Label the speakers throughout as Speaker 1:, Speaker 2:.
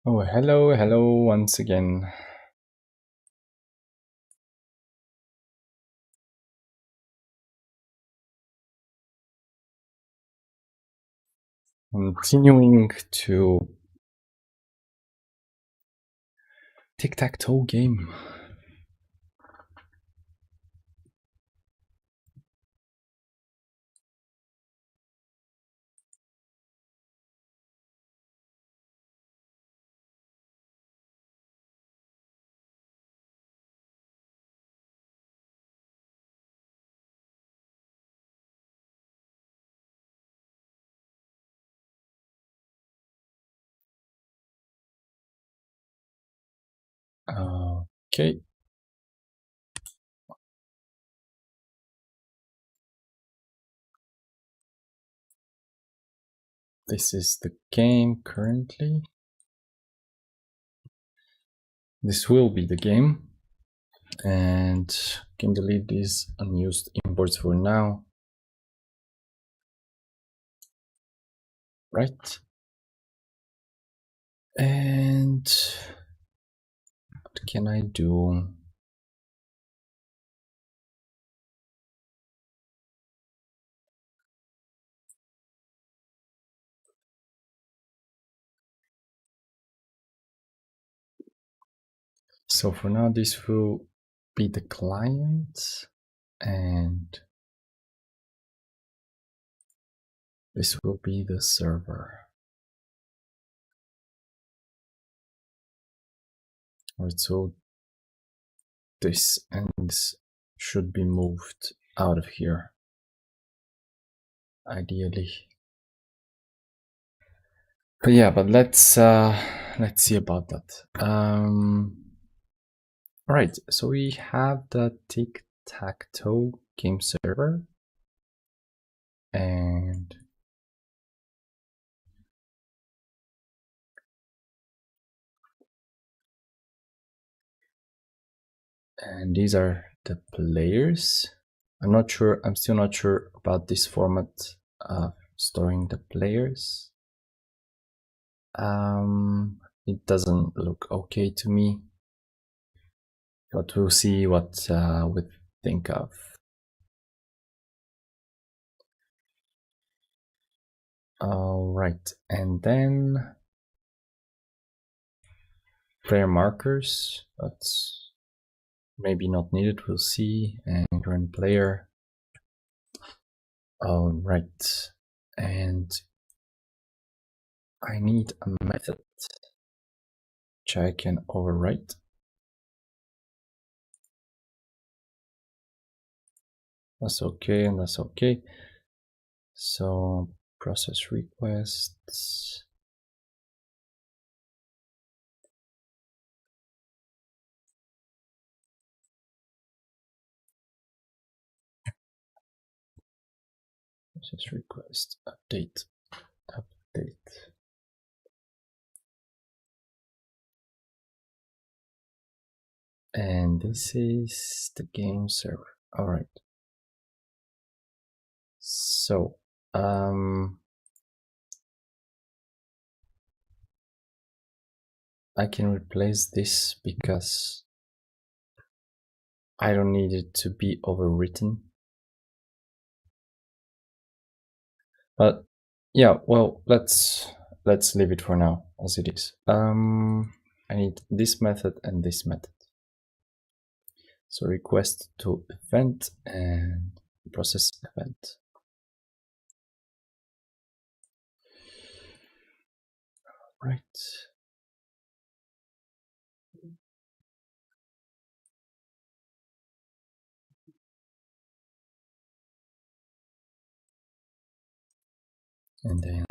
Speaker 1: Oh, hello once again. Continuing to Tic-Tac-Toe game. Okay. This is the game currently. This will be the game. And can delete these unused imports for now. Right. And what can I do? So for now, this will be the client and this will be the server. Alright, so this and this should be moved out of here, ideally. But yeah, but let's see about that. All right, so we have the Tic-Tac-Toe game server, and these are the players. I'm still not sure about this format of storing the players. It doesn't look okay to me, but we'll see what we think of. All right, and then player markers, that's maybe not needed, we'll see. And current player. All right, and I need a method which I can overwrite. That's okay, and that's okay. So process requests. Process request, update. And this is the game server. All right. So, I can replace this because I don't need it to be overwritten. But yeah, well, let's leave it for now as it is. I need this method and this method. So request to event and process event. Right. And then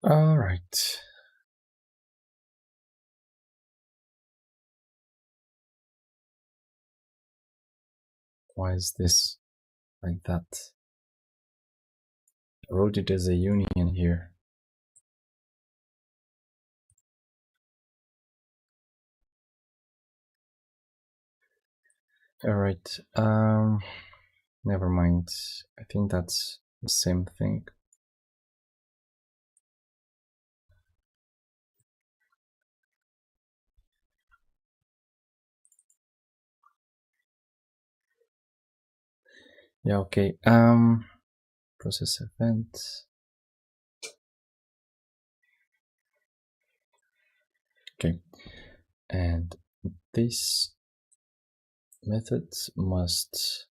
Speaker 1: all right. Why is this like that? I wrote it as a union here. All right. Never mind. I think that's the same thing. Yeah, okay. Process event. Okay. And this method must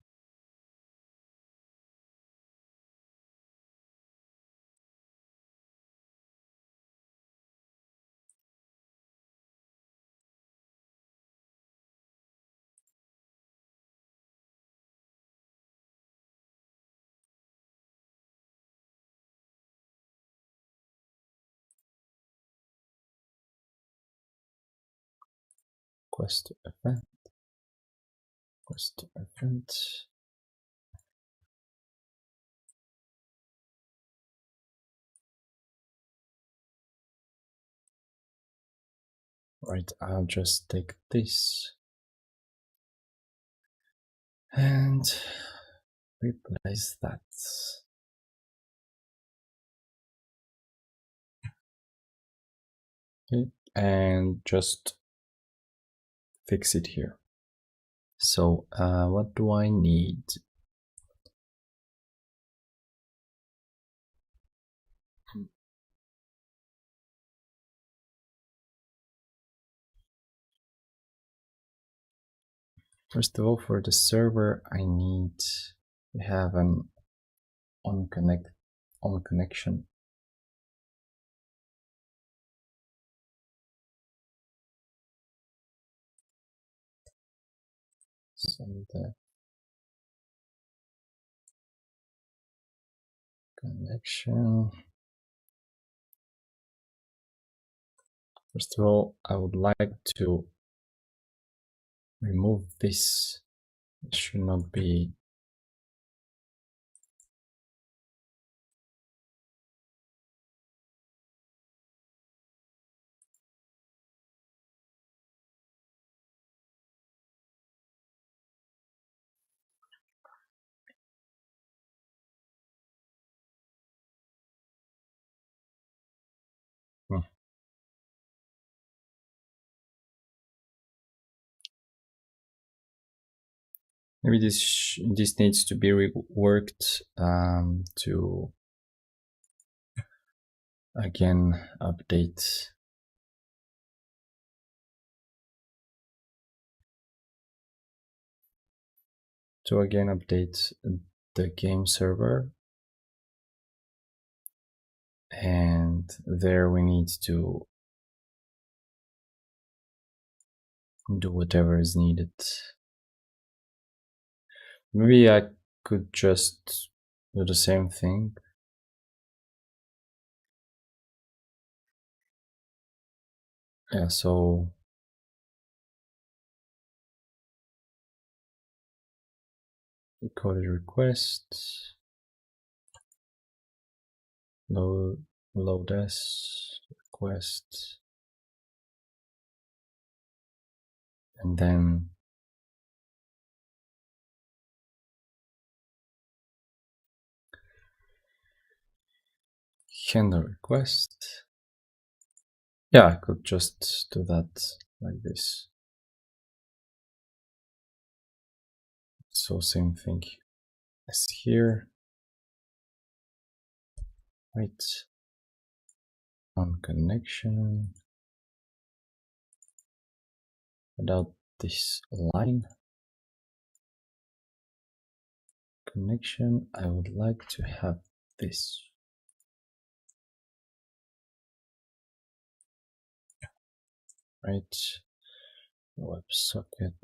Speaker 1: request event. Request event. Right, I'll just take this and replace that. Okay, and just fix it here. So what do I need? First of all, for the server, I need to have an on connection. Send the connection. First of all, I would like to remove this. It should not be. Hmm. Maybe this needs to be reworked to again update. To again update the game server, and there we need to do whatever is needed. Maybe I could just do the same thing. Yeah, so code request, load s request, and then handle request. Yeah, I could just do that like this. So same thing as here. Right, on connection without this line connection, I would like to have this. Right, WebSocket.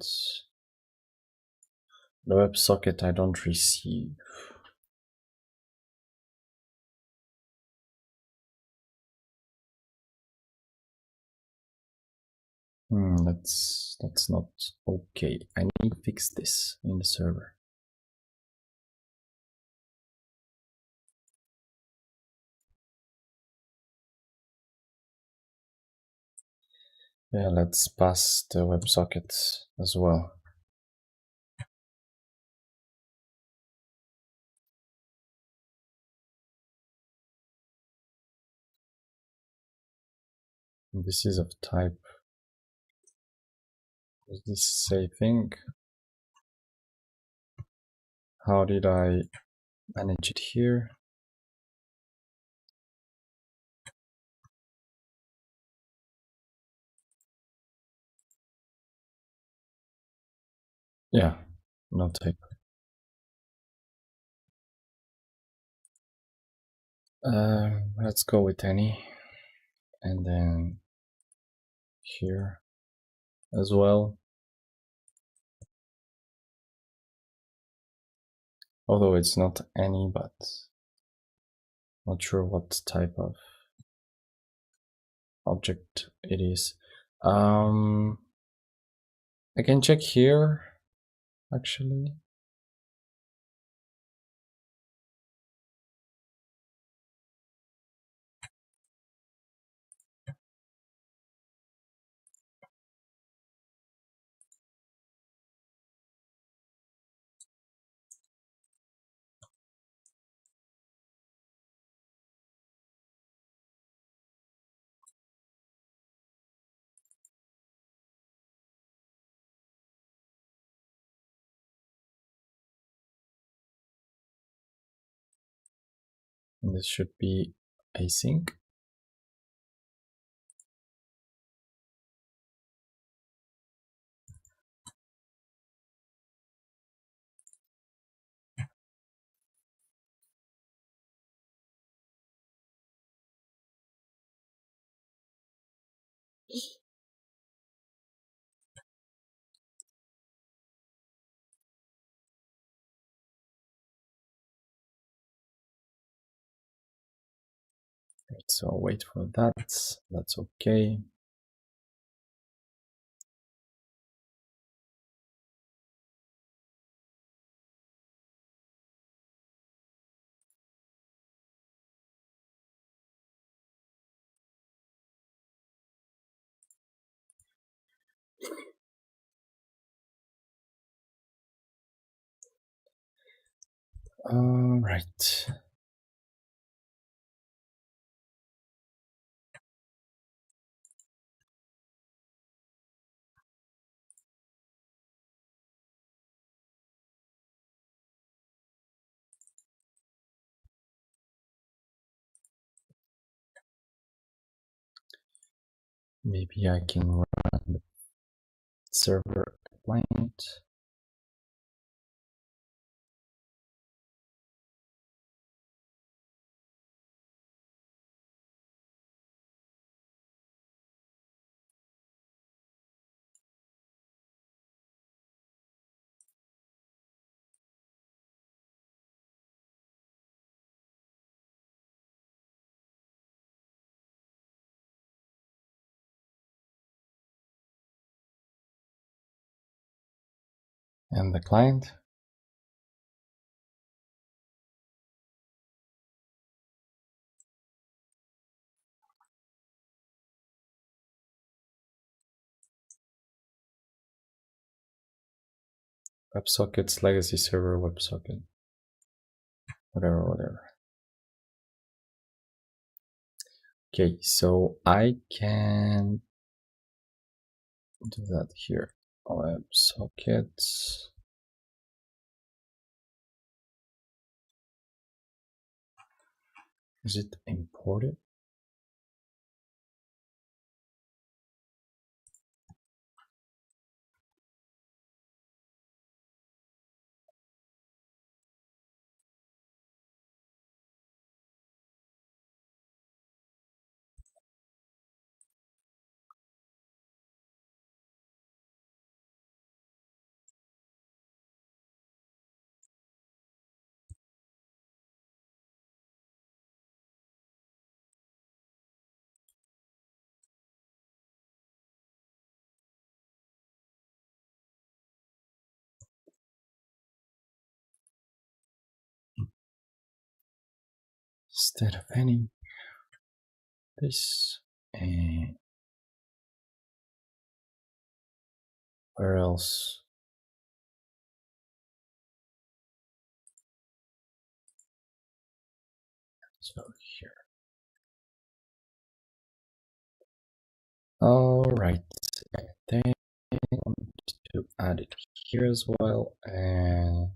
Speaker 1: The WebSocket I don't receive. That's not okay. I need to fix this in the server. Yeah, let's pass the WebSocket as well. This is of type. Does this say thing? How did I manage it here? Yeah, no type. Let's go with any, and then here as well. Although it's not any, but not sure what type of object it is. I can check here, actually. And this should be async. Right, so I'll wait for that. That's okay. Right. Maybe I can run the server client. And the client. WebSockets, legacy server, WebSocket. Whatever. Okay, so I can do that here. WebSockets. Is it imported? Instead of any, this. And where else? So here. All right, and then I want to add it here as well, and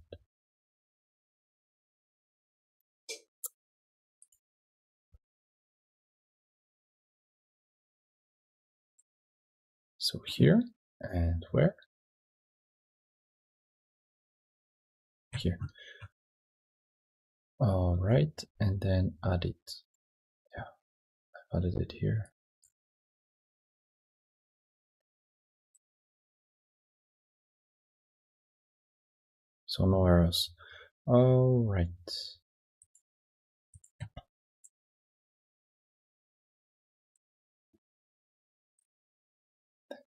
Speaker 1: so here, and where? Here. All right, and then add it. Yeah, I've added it here. So no errors. All right.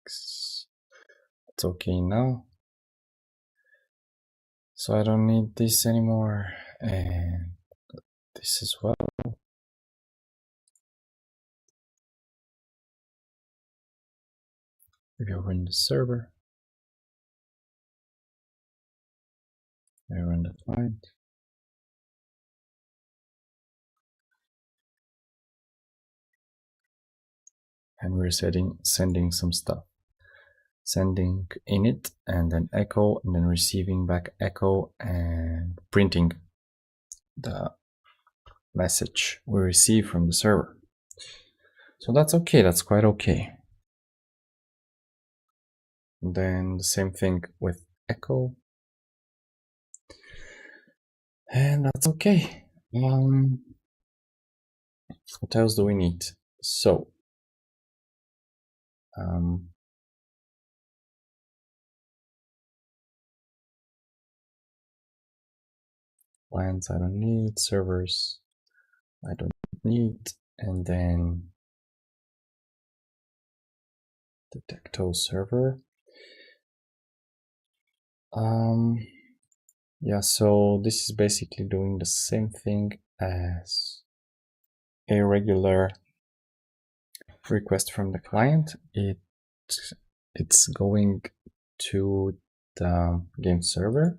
Speaker 1: It's okay now. So I don't need this anymore, and this as well. We run the server. We run the client. And we're sending some stuff. Sending init and then echo and then receiving back echo and printing the message we receive from the server. So that's okay, that's quite okay. And then the same thing with echo. And that's okay. What else do we need? So clients I don't need, servers I don't need, and then the Tic-Tac-Toe server. Yeah, so this is basically doing the same thing as a regular request from the client. It's going to the game server.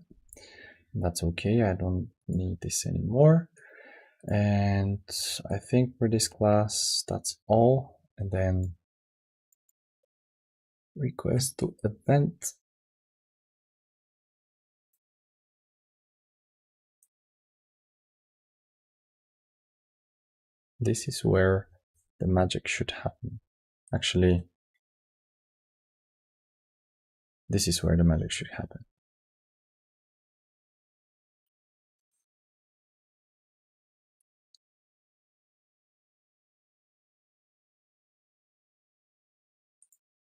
Speaker 1: That's okay, I don't need this anymore. And I think for this class, that's all. And then request to event. This is where the magic should happen. Actually, this is where the magic should happen.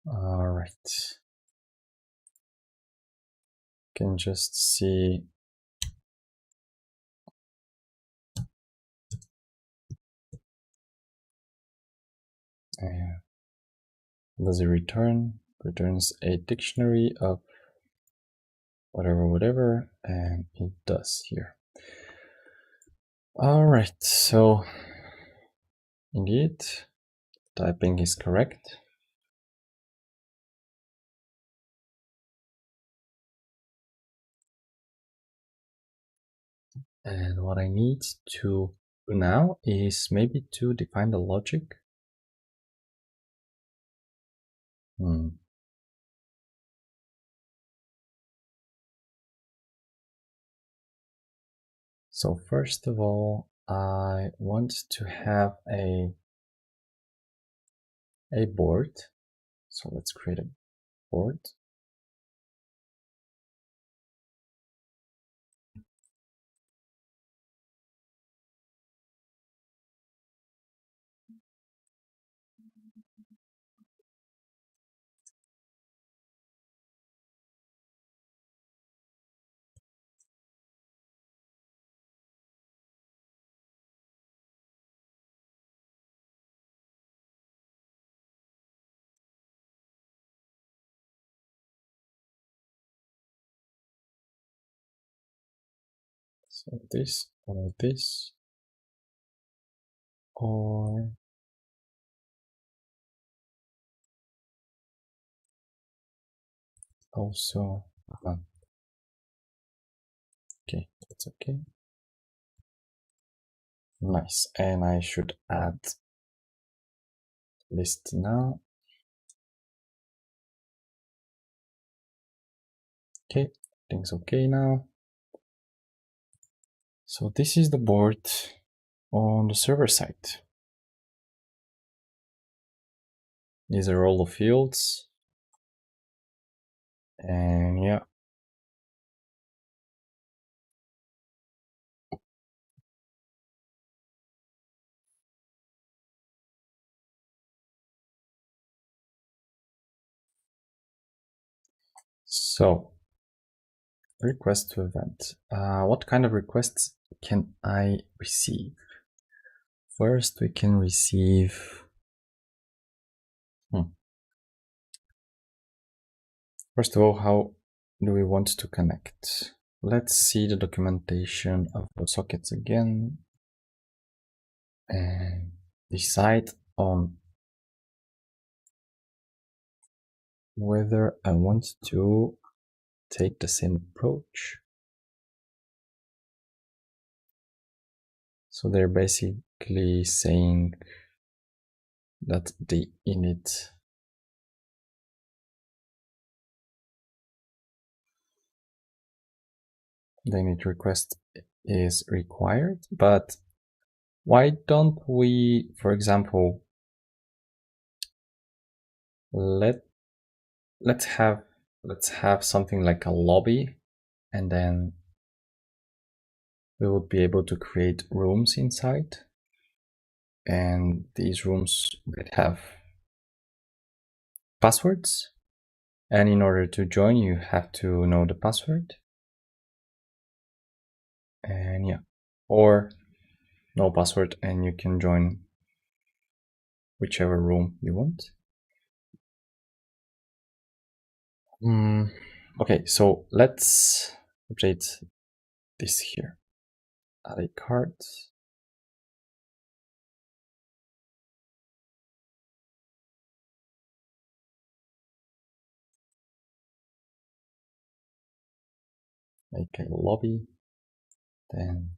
Speaker 1: All right. Can just see does it return? Returns a dictionary of whatever, and it does here. All right, so indeed, typing is correct. And what I need to do now is maybe to define the logic. So first of all, I want to have a board. So let's create a board. So this or this, or also none. Okay, that's okay. Nice, and I should add list now. Okay, things okay now. So this is the board on the server side. These are all the fields. And yeah. So request to event. What kind of requests can I receive? First, we can receive. First of all, how do we want to connect? Let's see the documentation of the sockets again and decide on whether I want to take the same approach. So they're basically saying that the init request is required, but why don't we, for example, let's have something like a lobby, and then we would be able to create rooms inside, and these rooms would have passwords, and in order to join you have to know the password. And yeah, or no password and you can join whichever room you want. Okay, so let's update this here. Add a card. Make a lobby. Then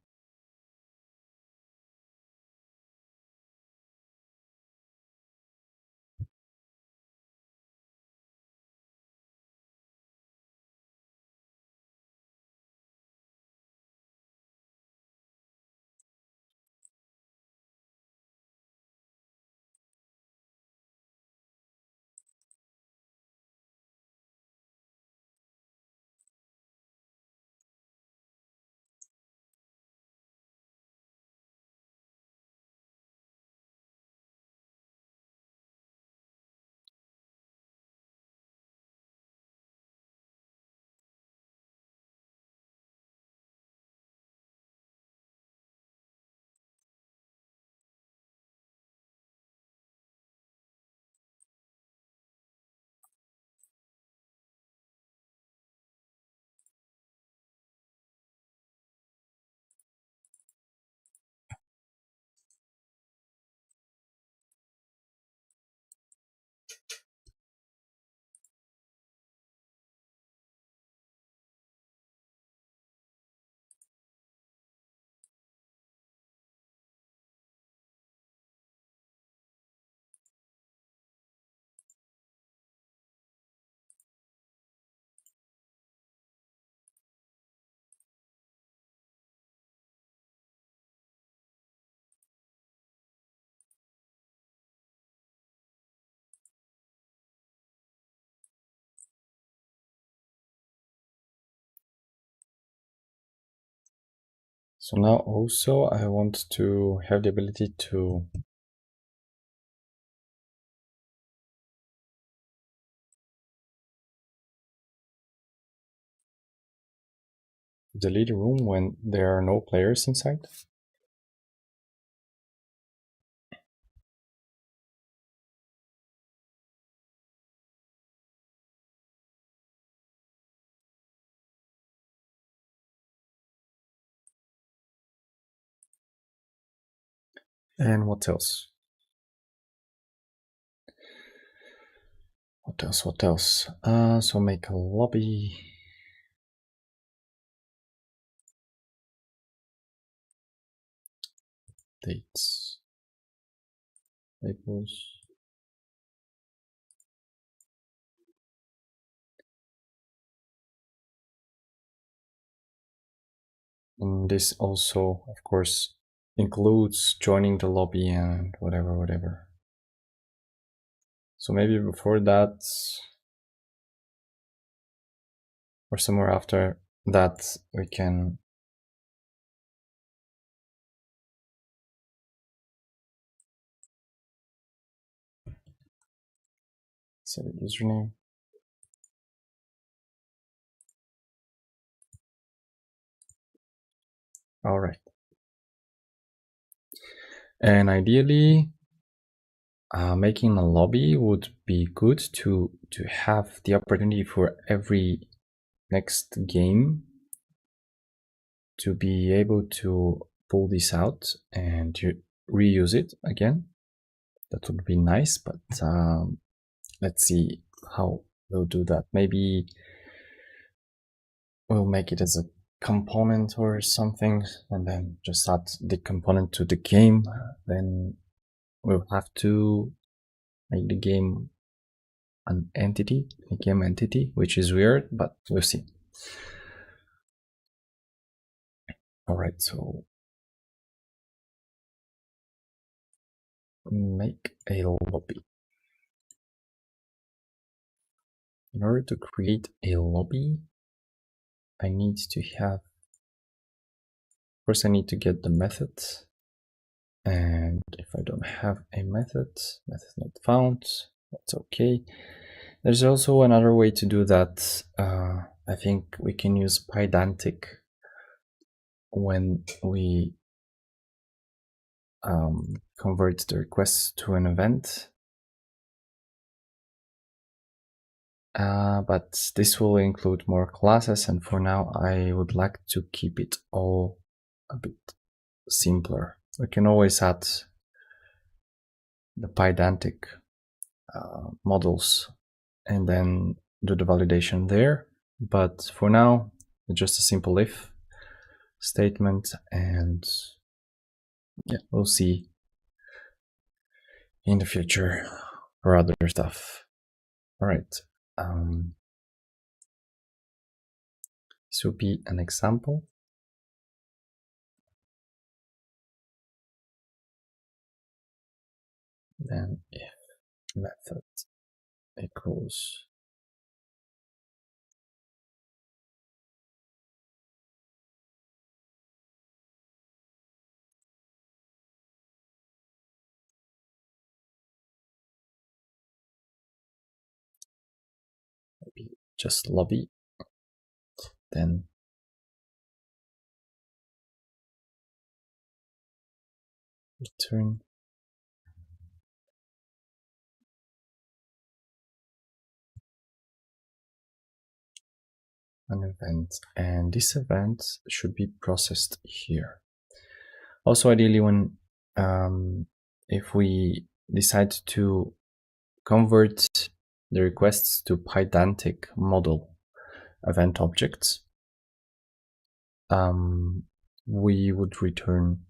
Speaker 1: so now also I want to have the ability to delete a room when there are no players inside. And what else? What else? So make a lobby. Dates. Labels. And this also, of course, includes joining the lobby and whatever. So maybe before that, or somewhere after that, we can set a username. All right. And ideally, making a lobby would be good to have the opportunity for every next game to be able to pull this out and to reuse it again. That would be nice, but let's see how we'll do that. Maybe we'll make it as a component or something and then just add the component to the game. Then we'll have to make the game an entity, a game entity, which is weird, but we'll see. All right, so make a lobby. In order to create a lobby, I need to have, first I need to get the method. And if I don't have a method not found, that's okay. There's also another way to do that. I think we can use Pydantic when we convert the request to an event. But this will include more classes, and for now I would like to keep it all a bit simpler. We can always add the Pydantic models and then do the validation there. But for now, just a simple if statement, and yeah, we'll see in the future for other stuff. All right. This will be an example. Then if method equals maybe just lobby, then return an event, and this event should be processed here. Also, ideally, when if we decide to convert the requests to Pydantic model event objects, we would return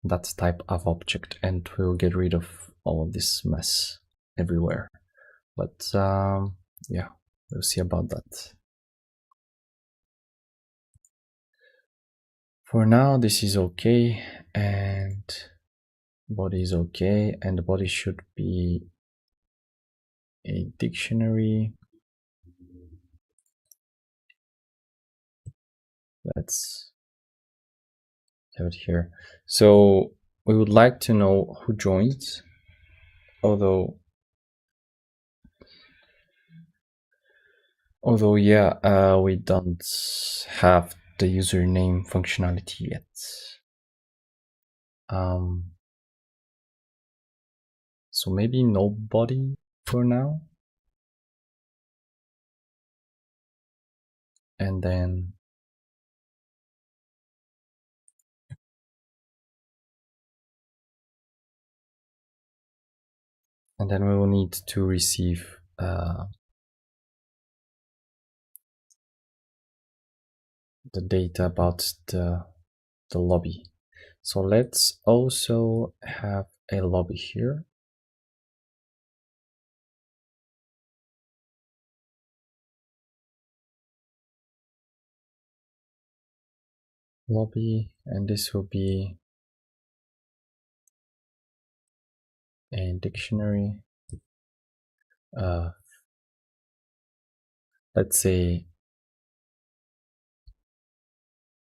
Speaker 1: that type of object, and we'll get rid of all of this mess everywhere. But yeah, we'll see about that. For now, this is okay, and body is okay, and the body should be a dictionary. Let's have it here. So we would like to know who joined, although yeah, we don't have the username functionality yet. So maybe nobody for now, and then we will need to receive the data about the lobby. So let's also have a lobby here. lobby, and this will be a dictionary. Let's say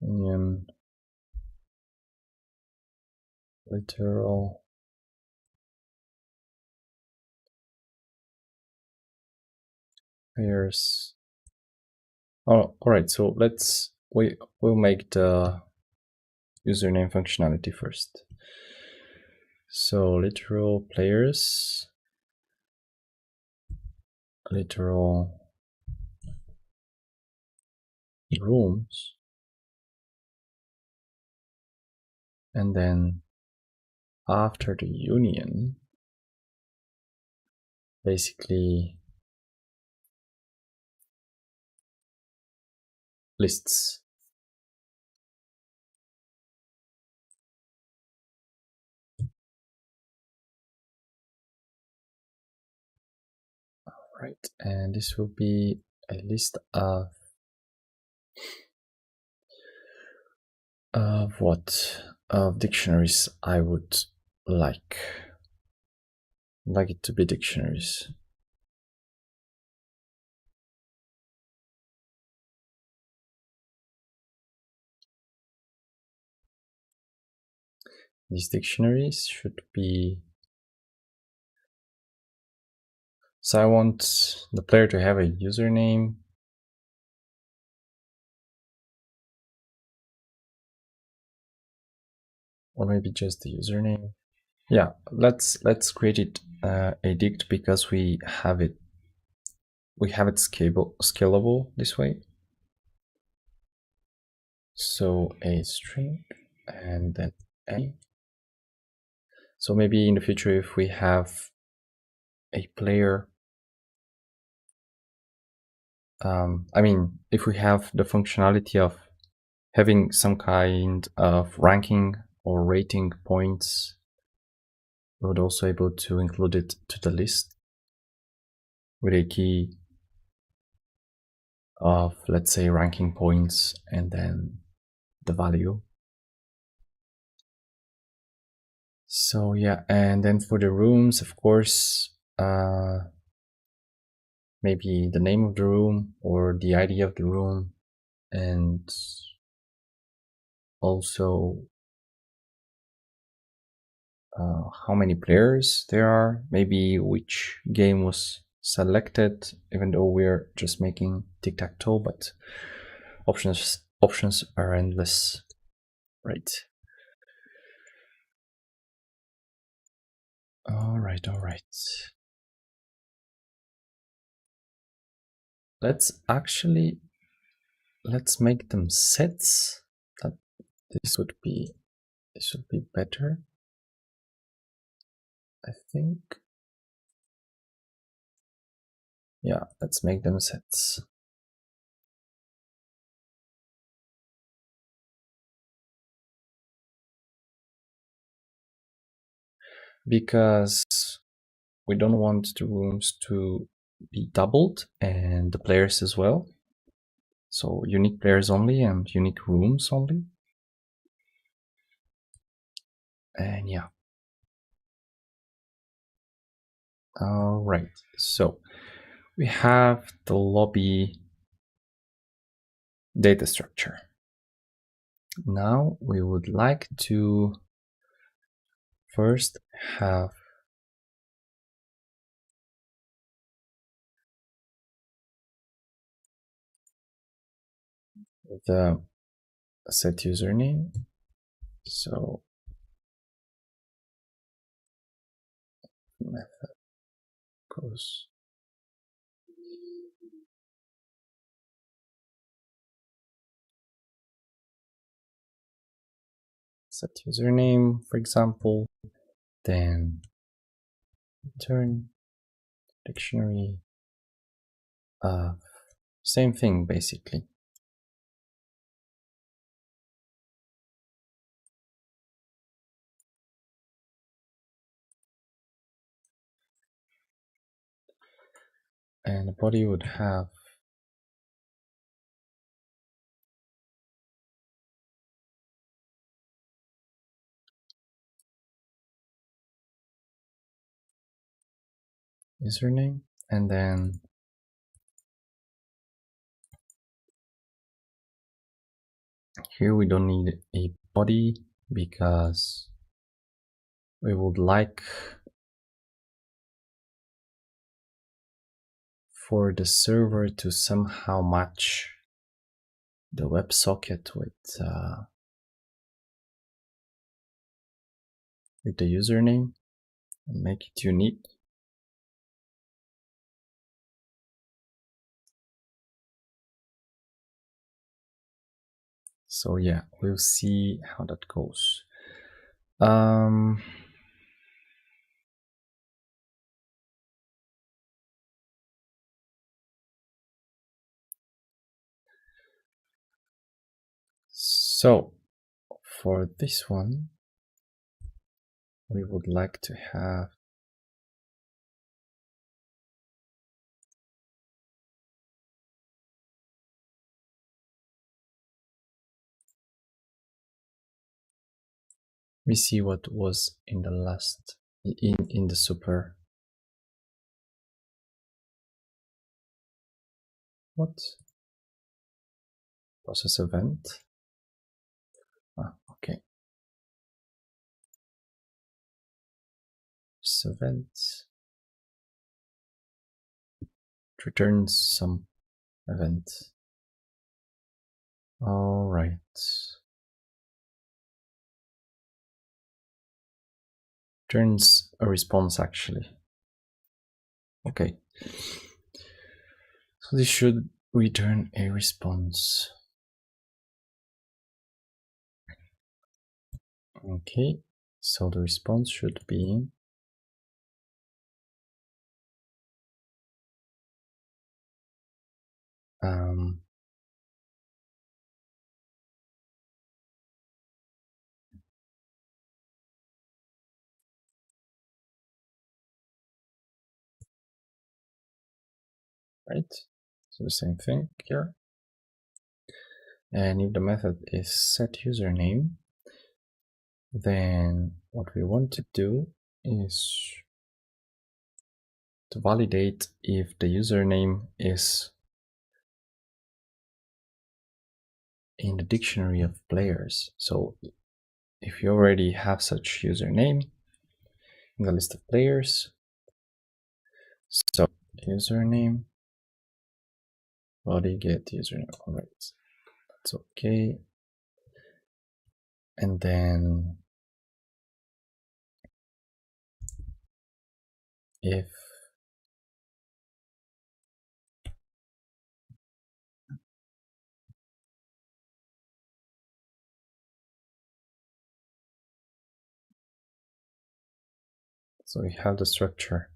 Speaker 1: union literal pairs. Oh, all right. So we'll make the username functionality first. So literal players, literal rooms, and then after the union, basically lists. Right, and this will be a list of what of dictionaries I would like it to be dictionaries. These dictionaries should be, so I want the player to have a username, or maybe just the username. Yeah, let's create it a dict because we have it scalable this way. So a string and then a. So maybe in the future, if we have a player, I mean, if we have the functionality of having some kind of ranking or rating points, we would also be able to include it to the list with a key of, let's say, ranking points and then the value. So yeah, and then for the rooms, of course, maybe the name of the room or the ID of the room, and also how many players there are, maybe which game was selected, even though we're just making tic-tac-toe, but options are endless, right? All right. Let's make them sets. That this would be better, I think. Yeah, let's make them sets. Because we don't want the rooms to be doubled and the players as well. So unique players only and unique rooms only. And yeah. All right. So we have the lobby data structure. Now we would like to first have the set username. So method goes set username, for example, then return dictionary. Same thing basically. And the body would have username, and then here we don't need a body because we would like for the server to somehow match the WebSocket with the username and make it unique. So yeah, we'll see how that goes. So for this one, we would like to have we see what was in the last in the super. What? Process event? Okay. This event it returns some event. All right. Returns a response actually. Okay. So this should return a response. Okay. So the response should be right. So the same thing here. And if the method is set username, then what we want to do is to validate if the username is in the dictionary of players. So if you already have such username in the list of players, so username body get username. All right, that's okay. And then if so we have the structure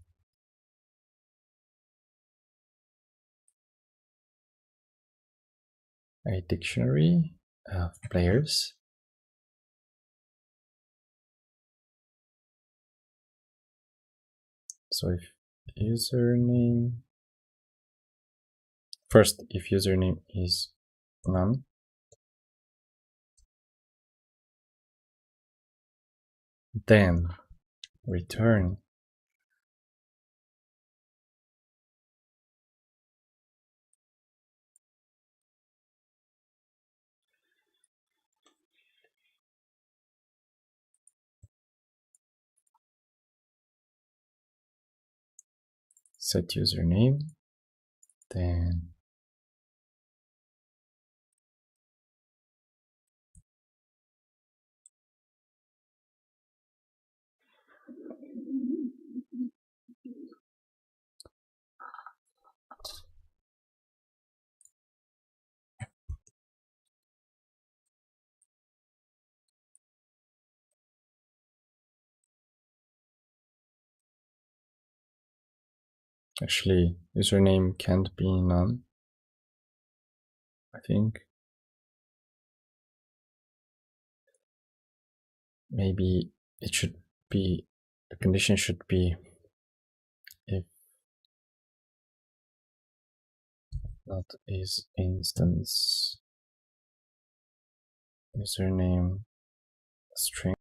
Speaker 1: a dictionary of players. So if username, first if username is none, then return set username, then actually username can't be none, I think. Maybe it should be, the condition should be if not is instance username string.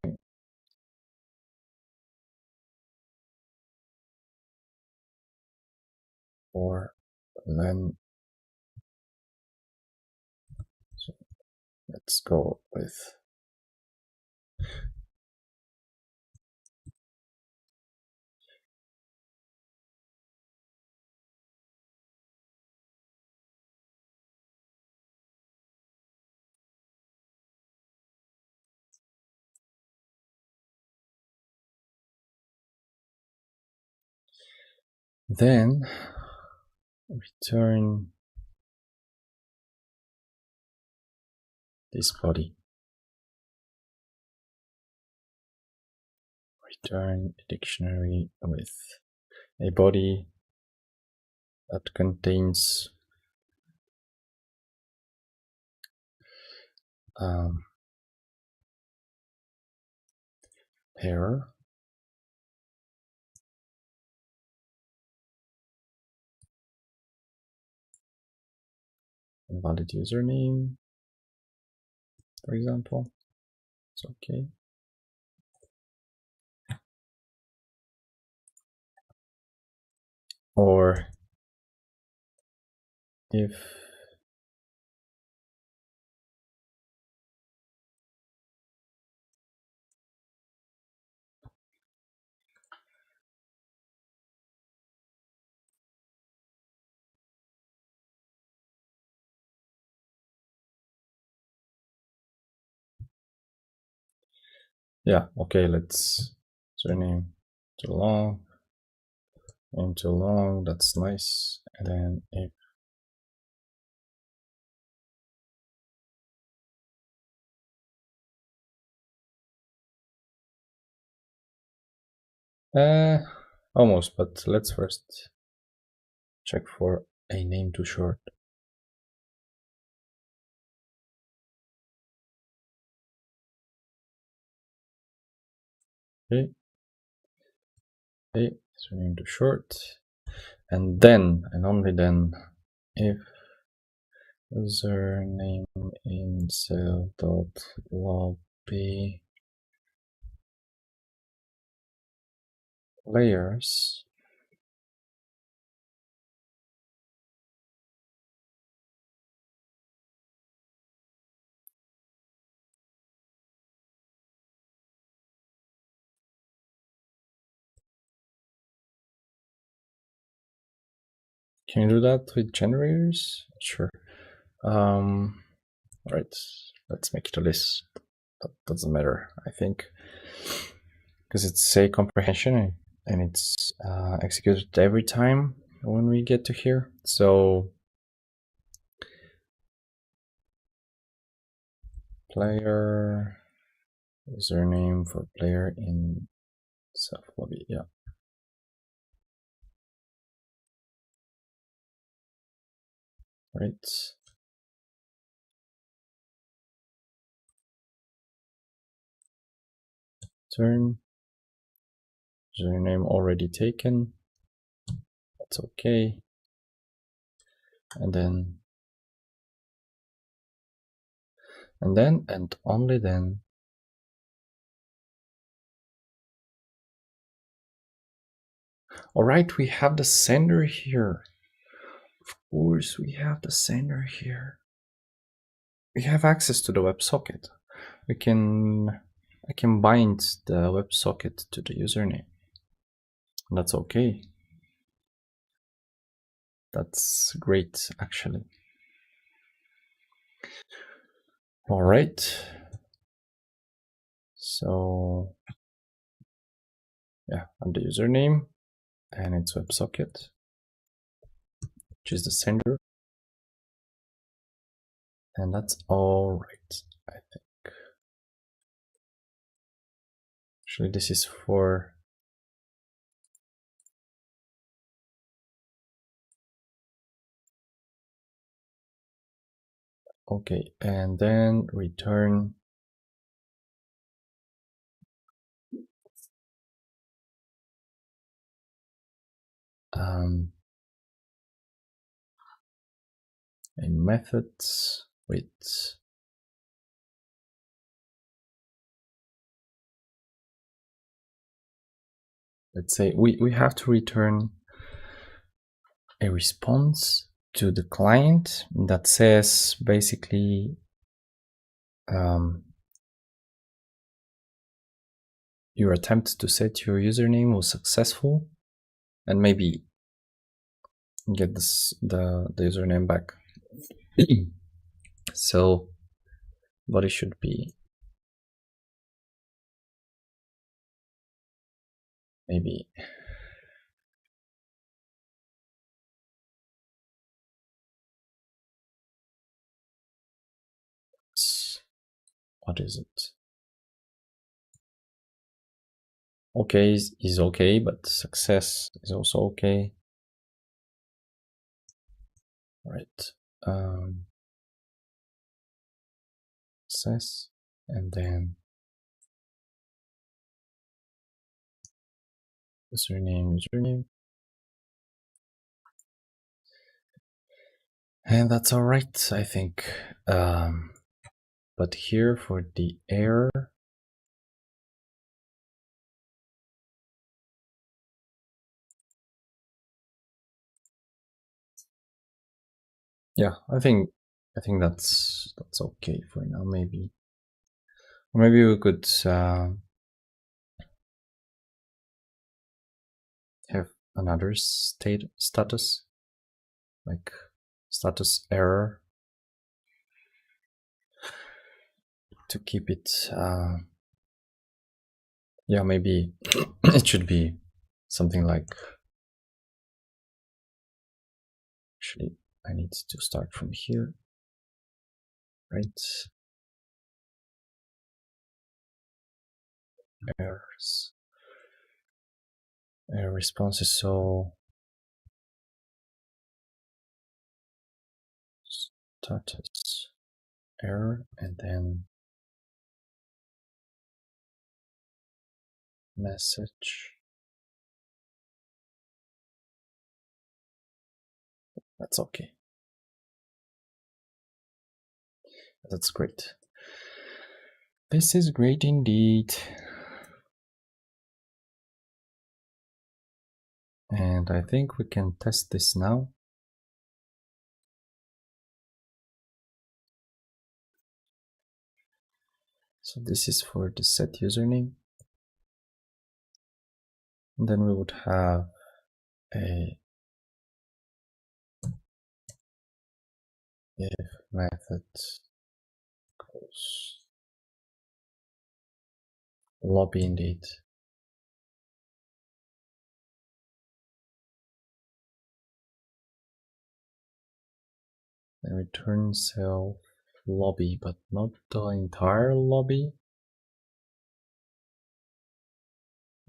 Speaker 1: or then, so let's go with then return this body. Return a dictionary with a body that contains pair, invalid username, for example. It's okay. Or if yeah, okay, let's username too long, name too long, that's nice. And then if almost, but let's first check for a name too short. Okay, okay, username too short. And then, and only then, if username in cell.lobby layers can you do that with generators? Sure. All right, let's make it a list. That doesn't matter, I think, because it's a comprehension and it's executed every time when we get to here. So player username for player in self lobby. Yeah. Right. Turn username already taken. That's okay. And then and only then all right, we have the sender here. Of course, we have the sender here. We have access to the WebSocket. I can bind the WebSocket to the username. That's okay. That's great, actually. All right. So yeah, and the username and its WebSocket, which is the sender. And that's all right, I think. Actually, this is for okay, and then return a method with let's say we have to return a response to the client that says basically your attempt to set your username was successful, and maybe get the username back. So what it should be, maybe what is it? Okay is okay, but success is also okay. Right. Success, and then username, and that's all right, I think. But here for the error, yeah, I think that's okay for now. Maybe we could have another status, like status error, to keep it. Yeah, maybe it should be something like. Actually, I need to start from here, right? Errors. Error responses. So status error, and then message. That's okay. That's great. This is great indeed. And I think we can test this now. So this is for the set username. And then we would have a if method equals lobby indeed. Then return self lobby, but not the entire lobby.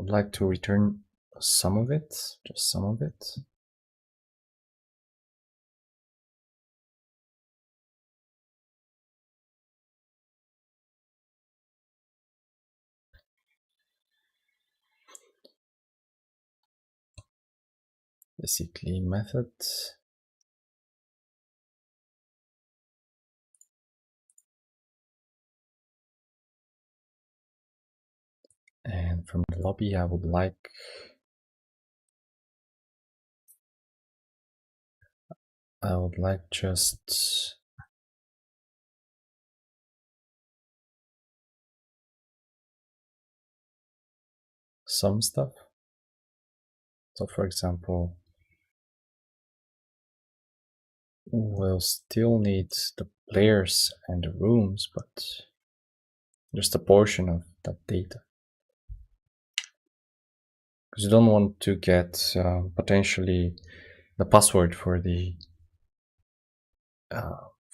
Speaker 1: I'd like to return some of it, just some of it. Basically method and from the lobby I would like just some stuff. So for example, we'll still need the players and the rooms, but just a portion of that data. Because you don't want to get potentially the password for the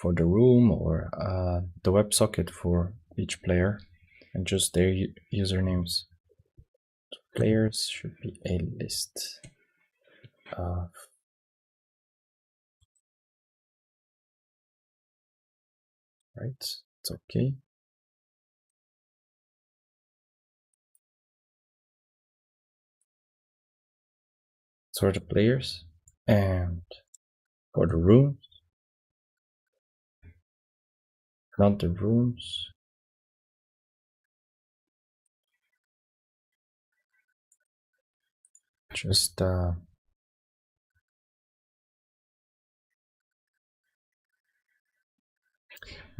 Speaker 1: room or the WebSocket for each player, and just their usernames. So players should be a list of right. It's okay. For the players, and for the rooms, not the rooms, just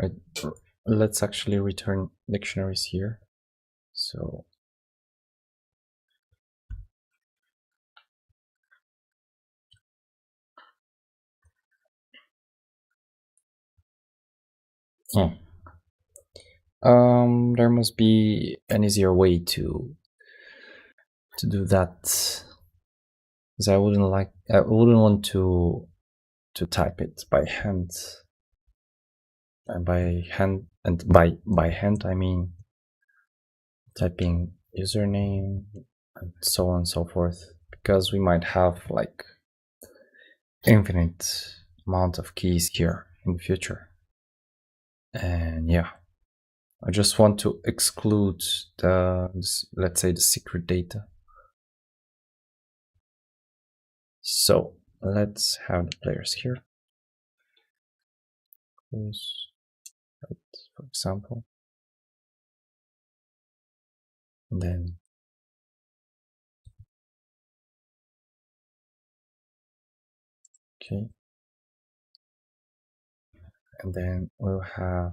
Speaker 1: Right. Let's actually return dictionaries here. So yeah. There must be an easier way to do that, because I wouldn't want to type it by hand, and by hand I mean typing username and so on and so forth, because we might have like infinite amount of keys here in the future. And yeah, I just want to exclude let's say the secret data. So let's have the players here. Right, for example. And then okay. And then we'll have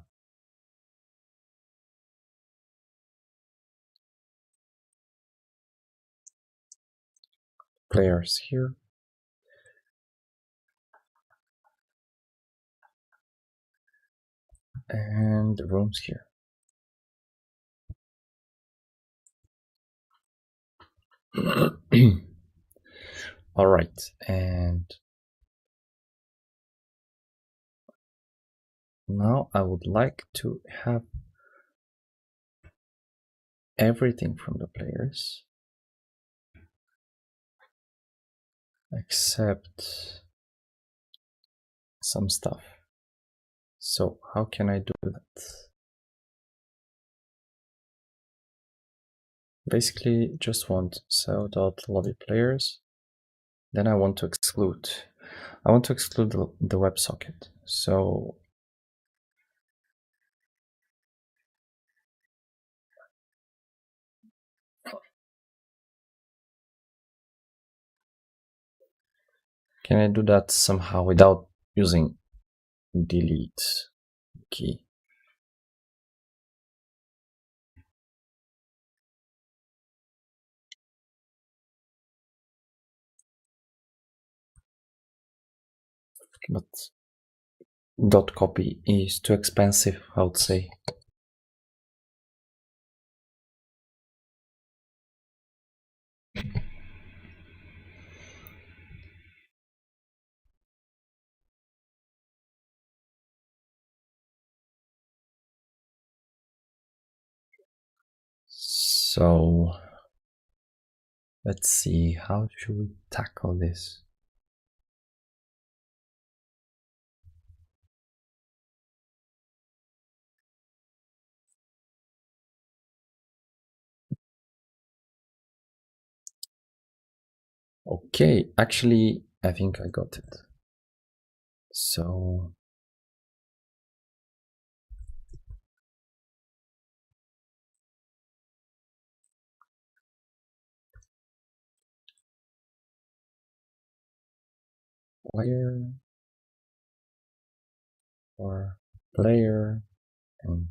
Speaker 1: players here. And the rooms here. All right, and now I would like to have everything from the players except some stuff. So how can I do that? Basically just want so.lobby players. Then I want to exclude the WebSocket. So can I do that somehow without using delete key? But dot copy is too expensive, I would say. So let's see, how should we tackle this? Okay, actually, I think I got it. So player or player and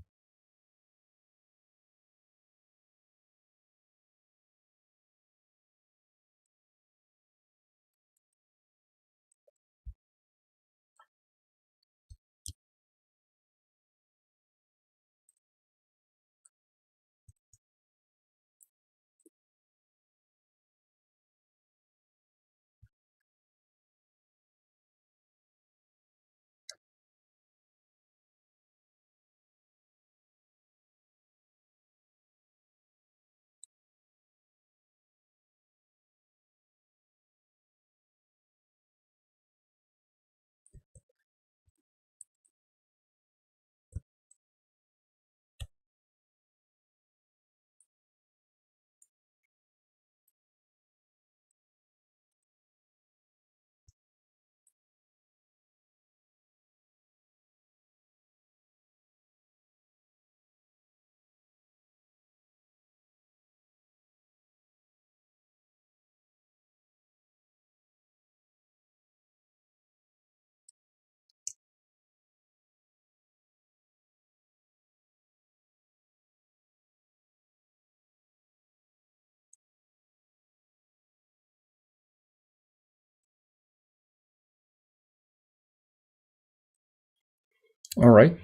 Speaker 1: All right,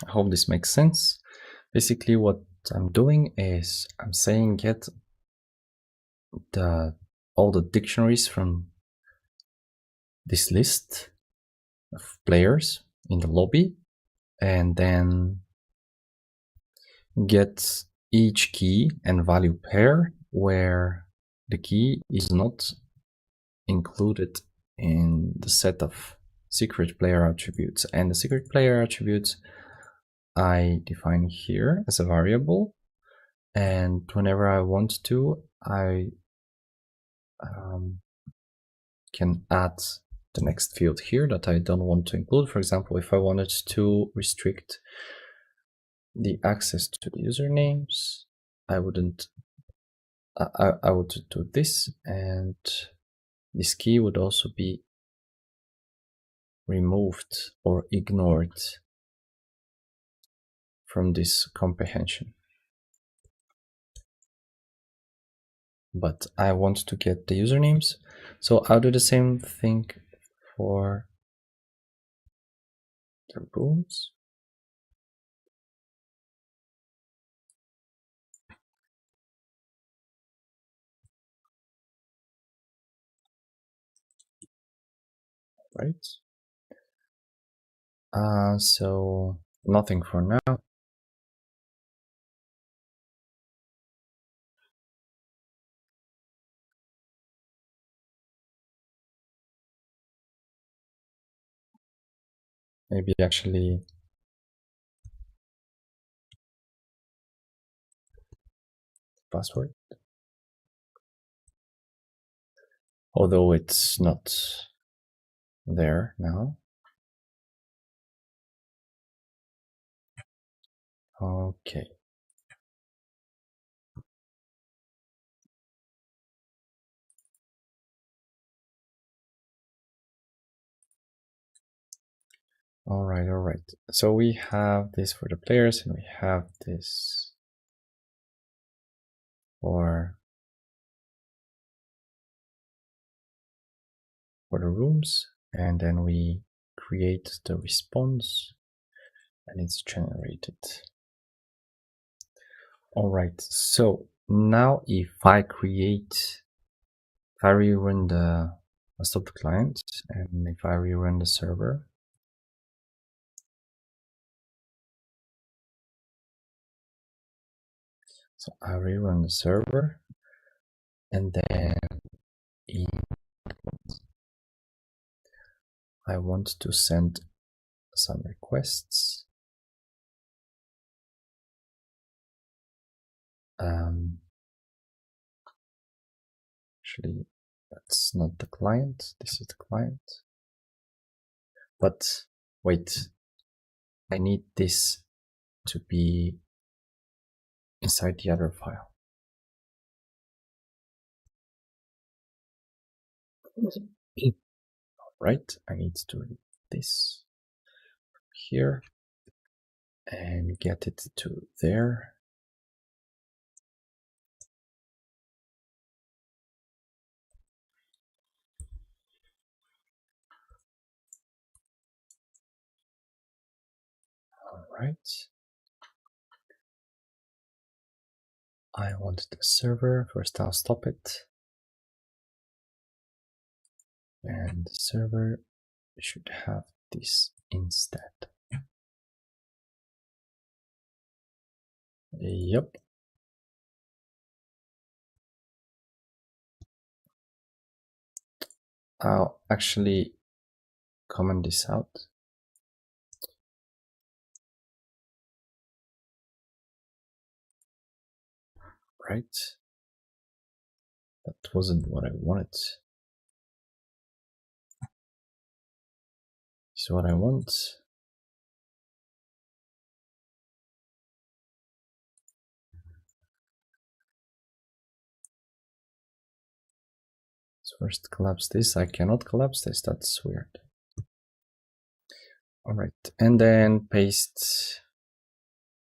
Speaker 1: I hope this makes sense. Basically, what I'm doing is I'm saying get all the dictionaries from this list of players in the lobby, and then get each key and value pair where the key is not included in the set of secret player attributes. And the secret player attributes I define here as a variable, and whenever I want to, I can add the next field here that I don't want to include. For example, if I wanted to restrict the access to the usernames, I would do this, and this key would also be removed or ignored from this comprehension. But I want to get the usernames, so I'll do the same thing for the rooms. Right. So nothing for now. Maybe actually password, although it's not there now. Okay. All right, all right. So we have this for the players, and we have this for the rooms, and then we create the response, and it's generated. All right. So now, if I rerun I stop the client, and if I rerun the server, so I rerun the server, and then I want to send some requests. Actually, that's not the client. This is the client. But wait, I need this to be inside the other file. Right, I need to read this here and get it to there. All right. I want the server. First, I'll stop it. And the server should have this instead. Yep. I'll actually comment this out. Right. That wasn't what I wanted. This is what I want. Let's first collapse this. I cannot collapse this. That's weird. All right, and then paste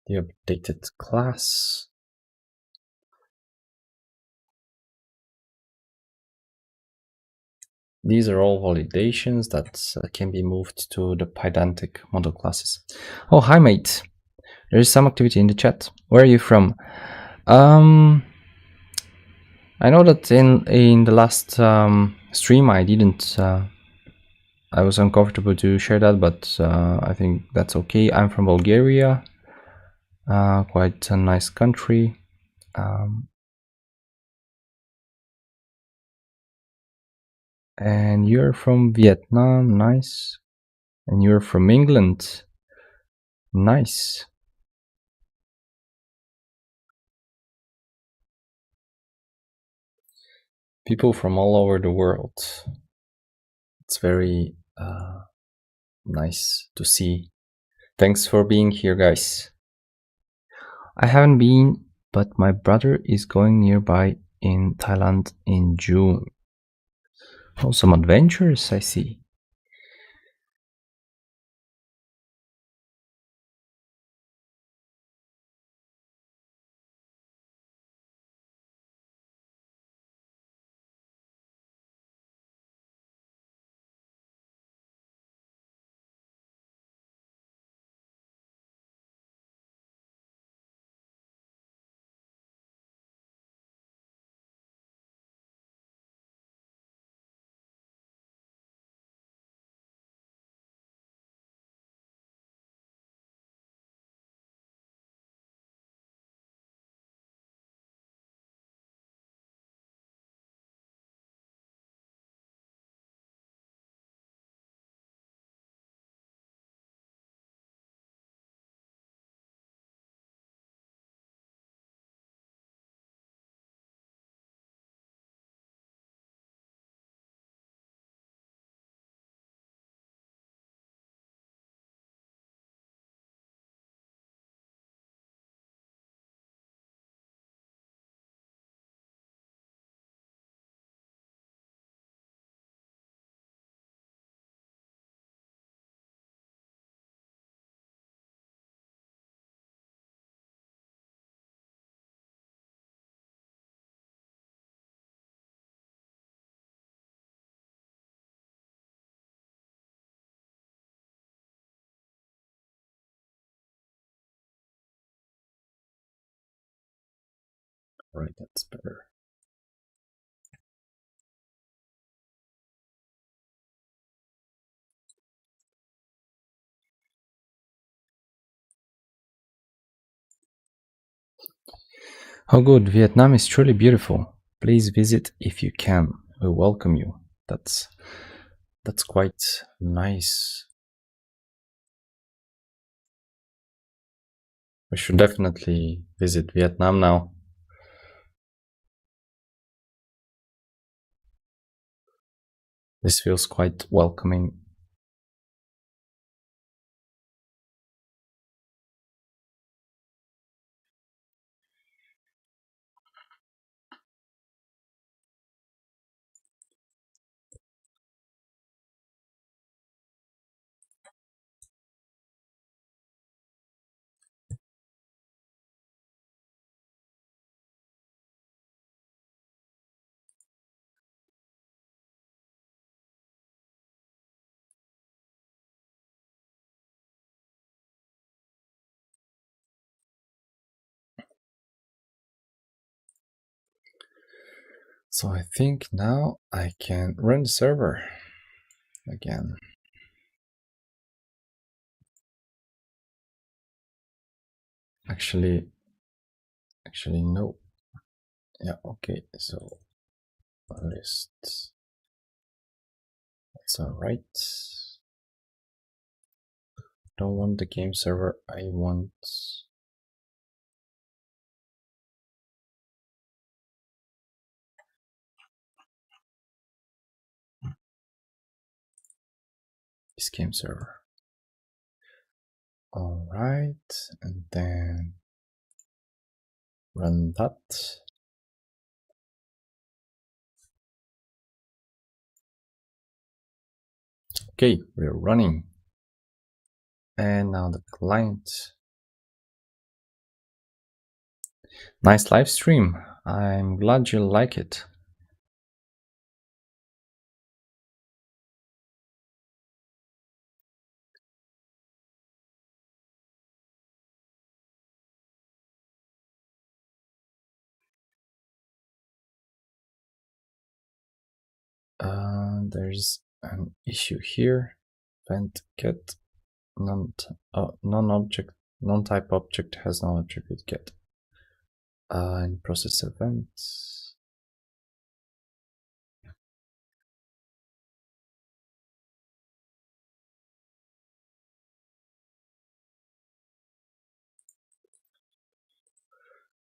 Speaker 1: the updated class. these are all validations that can be moved to the pedantic model classes. Oh, hi, mate. There is some activity in the chat. Where are you from? I know that in the last stream I didn't. I was uncomfortable to share that, but I think that's okay. I'm from Bulgaria, quite a nice country. And you're from Vietnam, nice. And you're from England, nice. People from all over the world. It's very nice to see. Thanks for being here, guys. I haven't been, but my brother is going nearby in Thailand in June. Oh, some adventures, I see. Right, that's better. Oh, good. Vietnam is truly beautiful. Please visit if you can. We welcome you. That's quite nice. We should definitely visit Vietnam now. This feels quite welcoming. So I think now I can run the server again. Actually no. Yeah, okay, so list. That's alright. Don't want the game server, I want this game server. Alright, and then run that. Okay, we're running. And now the client. Nice live stream. I'm glad you like it. there's an issue here. Event get non-object, non-type object has no attribute get. In process events.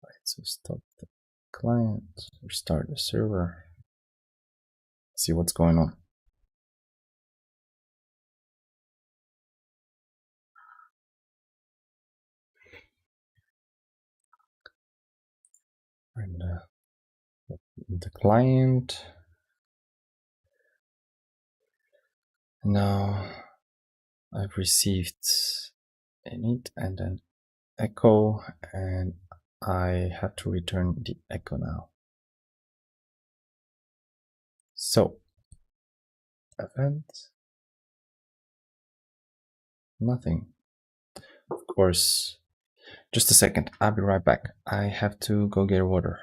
Speaker 1: Right, so stop the client, restart the server, see what's going on. And the client. Now I've received init and an echo, and I have to return the echo now. So event, nothing. Of course, just a second, I'll be right back. I have to go get water.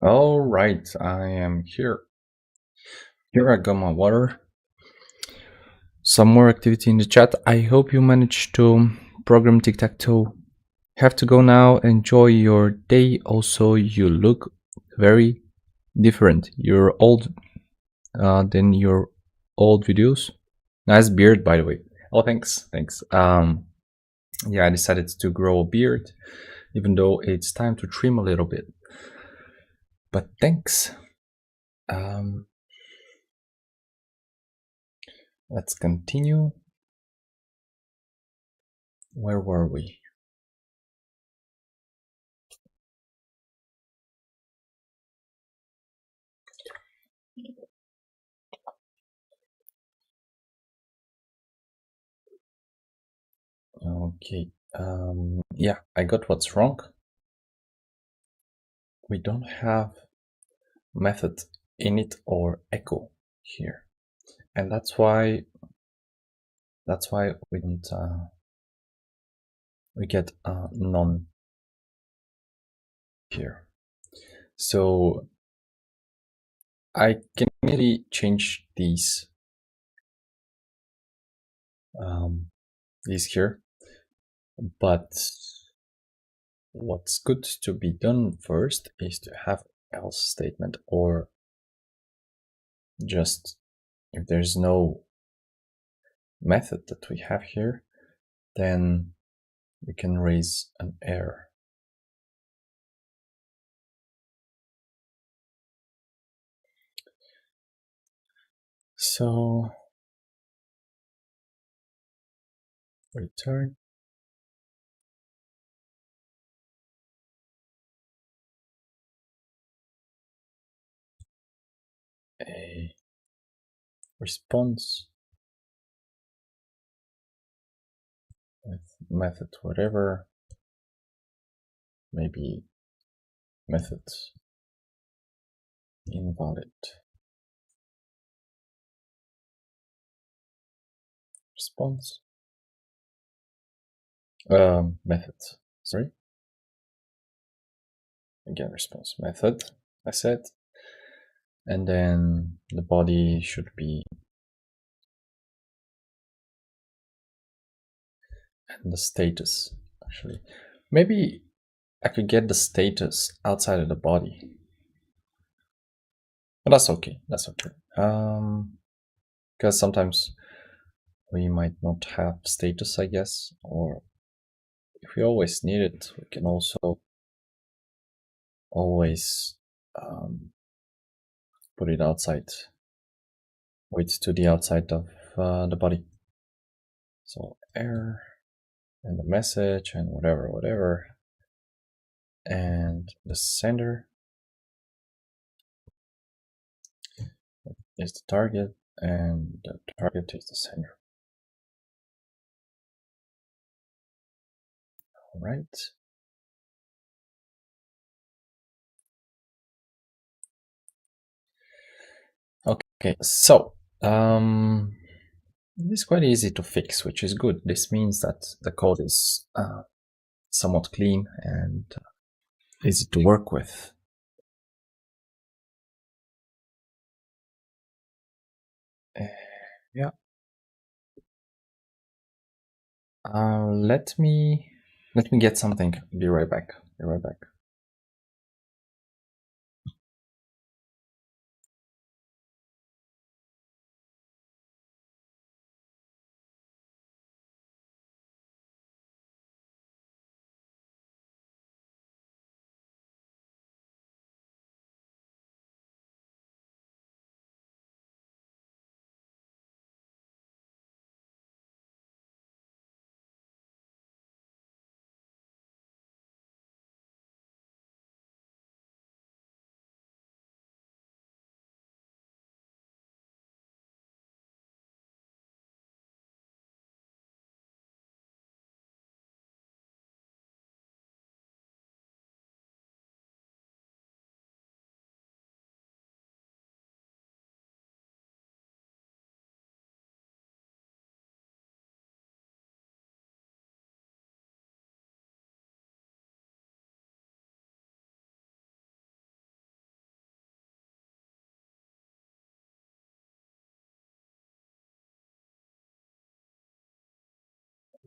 Speaker 1: All right, I am here. Here I got my water. Some more activity in the chat. I hope you managed to program Tic-Tac-Toe. Have to go now. Enjoy your day. Also, you look very different. You're old than your old videos. Nice beard, by the way. Oh, thanks, thanks. Yeah, I decided to grow a beard, even though it's time to trim a little bit. But thanks. Let's continue. Where were we? Okay. Yeah, I got what's wrong. We don't have method init or echo here, and that's why we don't we get none here. So I can really change these here, but what's good to be done first is to have else statement, or just if there's no method that we have here, then we can raise an error. So return a response with method whatever, maybe method invalid response method, sorry, again response method I said, and then the body should be, and the status, actually maybe I could get the status outside of the body, but that's okay, because sometimes we might not have status, I guess, or if we always need it, we can also always put it outside, wait to the outside of the body. So error and the message and whatever, and the sender is the target and the target is the sender. All right. Okay, so it's quite easy to fix, which is good. This means that the code is somewhat clean and easy to work with. Yeah. Let me get something. Be right back.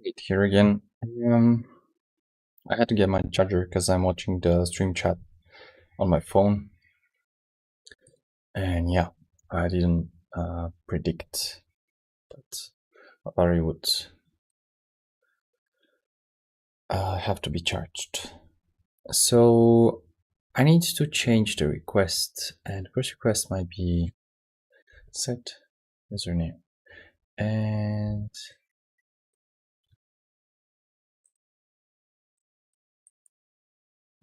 Speaker 1: Wait, here again. I had to get my charger because I'm watching the stream chat on my phone. And yeah, I didn't predict that my battery would have to be charged. So I need to change the request, and first request might be set username, and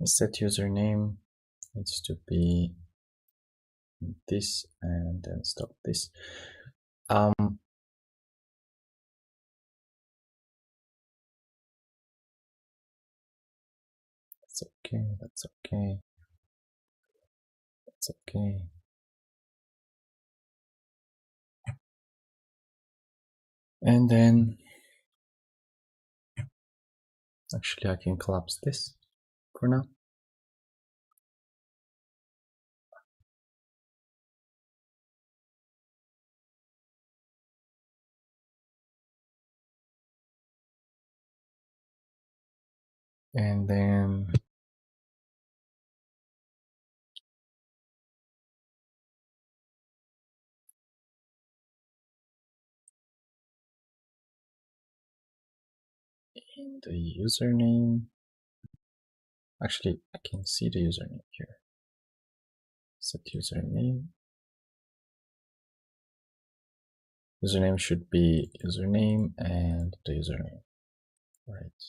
Speaker 1: set username needs to be this, and then stop this. That's okay. That's okay. That's okay. And then actually I can collapse this for now. And then in the username, actually I can see the username here. Set username. Username should be username and the username. Right.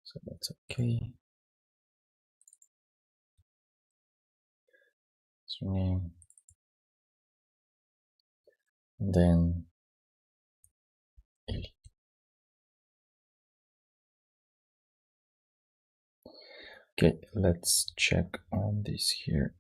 Speaker 1: So that's okay. Username. And then okay, let's check on this here.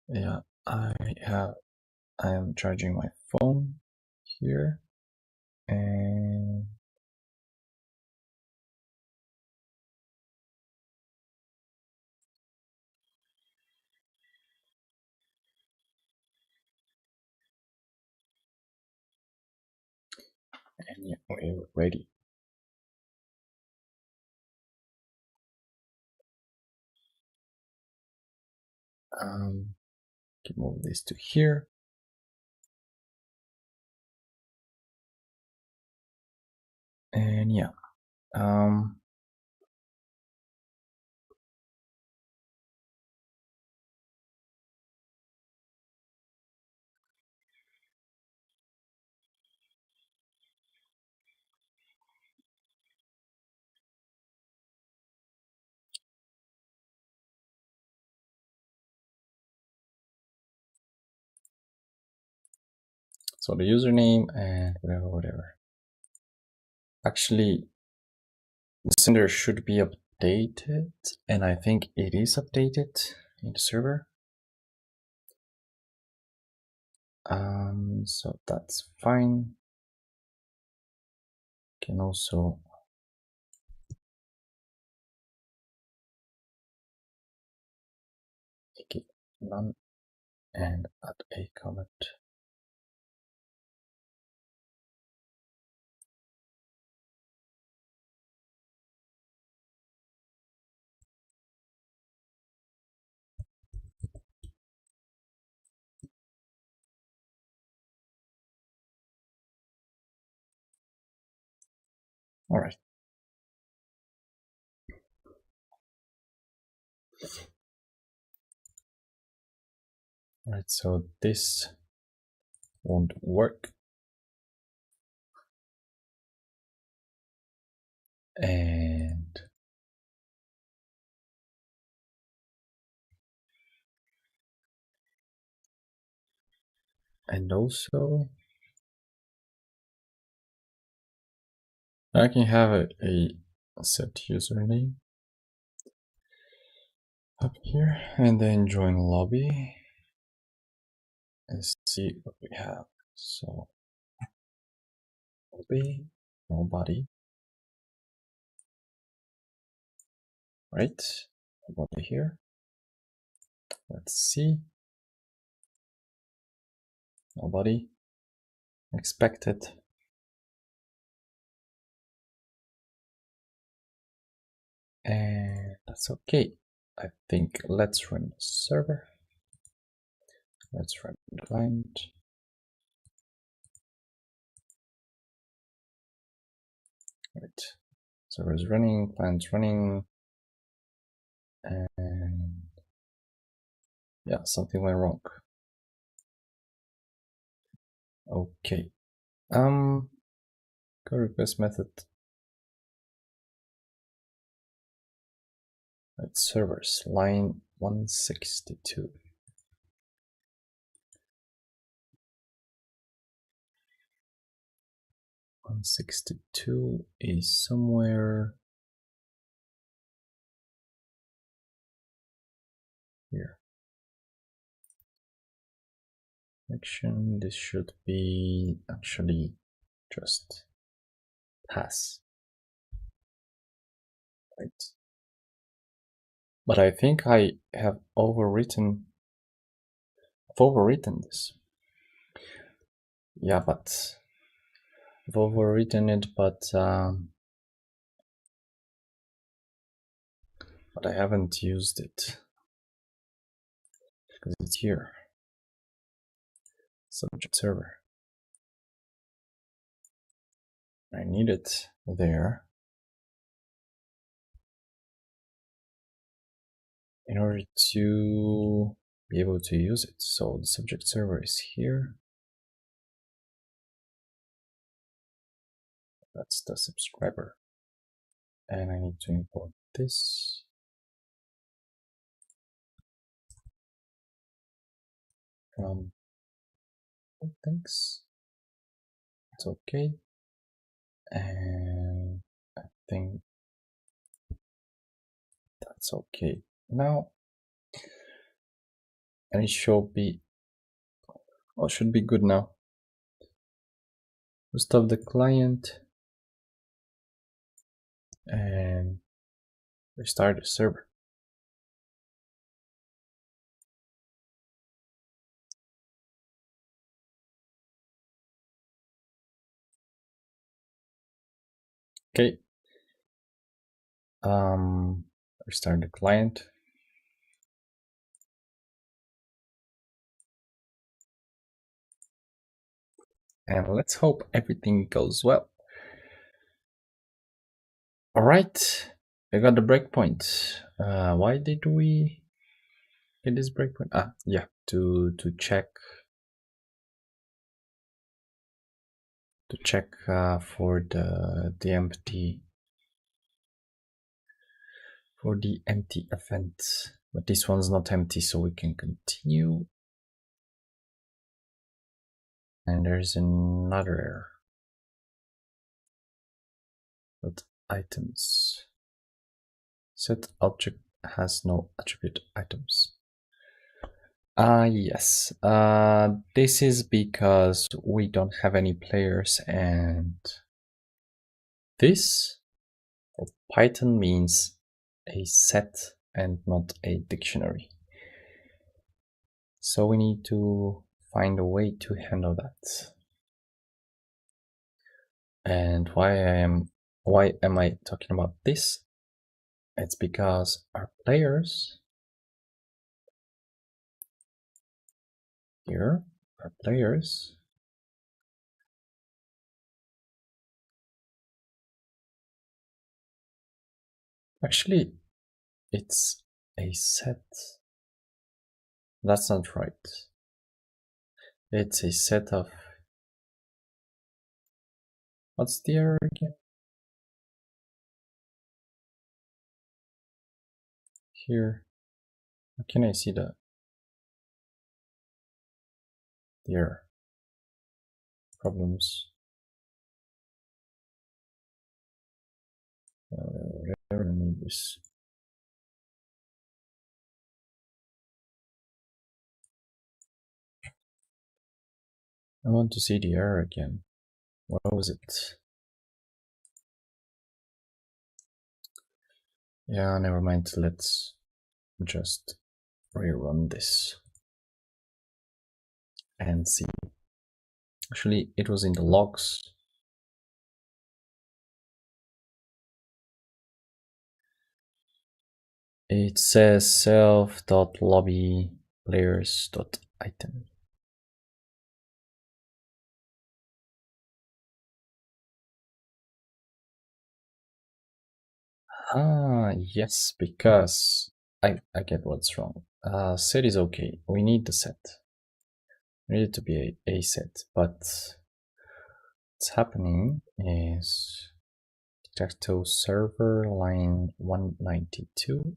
Speaker 1: Yeah, I am charging my phone here, and yeah, we're ready. Can move this to here. And yeah, so the username and whatever. Actually, the sender should be updated, and I think it is updated in the server. So that's fine. Can also make it none and add a comment. All right. All right, so this won't work. And also I can have a set username up here and then join lobby and see what we have. So will be nobody, right? Nobody here. Let's see. Nobody. Expected. And that's okay. I think let's run the server. Let's run the client. Right. Server is running, client's running. And yeah, something went wrong. Okay. Go request method. Right, servers, line 162. 162 is somewhere here. Connection, this should be actually just pass. Right. But I think I have overwritten this. Yeah, but I've overwritten it, but I haven't used it because it's here. Subject server. I need it there in order to be able to use it. So the subject server is here. That's the subscriber. And I need to import this. From thanks. It's okay. And I think that's okay. Now, and it should be, oh, should be good now. We'll stop the client and restart the server. Okay. Restart the client. And let's hope everything goes well. All right, I got the breakpoint. Why did we get this breakpoint? Ah, yeah, to check for the empty event, but this one's not empty, so we can continue. And there's another error. But items. Set object has no attribute items. Yes. This is because we don't have any players, and this for Python means a set and not a dictionary. So we need to find a way to handle that. And why am I talking about this? It's because our players here, actually it's a set. That's not right. It's a set of, what's the error again? Here, how can I see the error? Problems. Whatever, I need this. I want to see the error again. What was it? Yeah, never mind. Let's just rerun this and see. Actually, it was in the logs. It says self.lobby players.item. Ah, yes, because I get what's wrong. Set is okay. We need the set. We need it to be a set, but what's happening is Tic-Tac-Toe server line 192.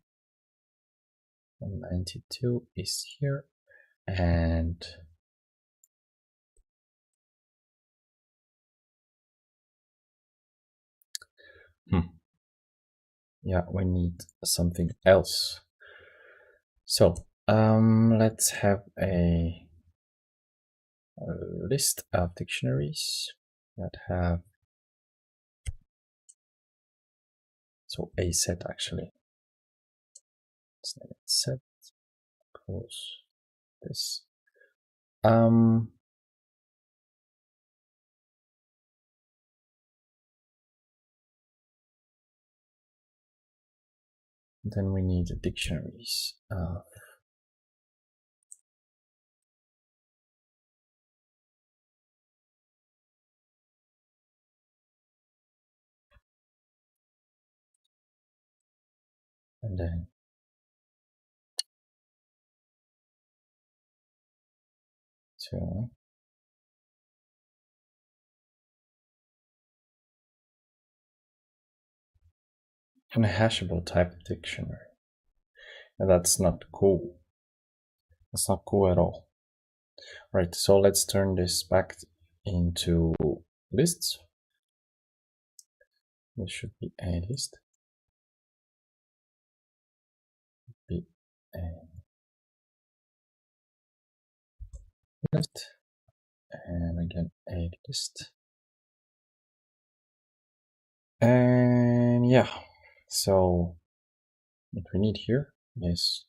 Speaker 1: 192 is here, and yeah, we need something else. So let's have a list of dictionaries that have, so a set actually. Let's name it set, close this. Then we need dictionaries. And then to and a hashable type of dictionary. And that's not cool. That's not cool at all. Right, so let's turn this back into lists. This should be a list. Be a list. And again a list. And yeah, so what we need here is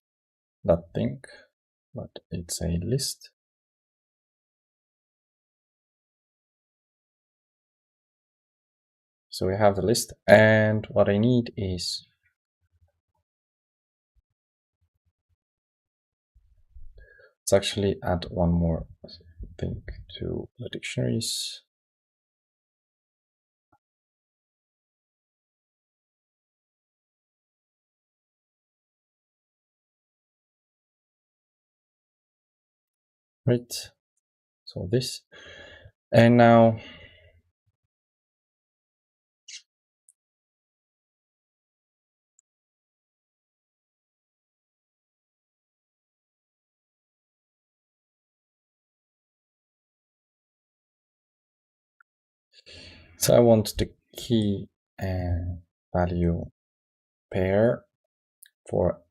Speaker 1: that thing, but it's a list. So we have the list, and what I need is let's actually add one more thing to the dictionaries. Right, so this, and now so I want the key and value pair for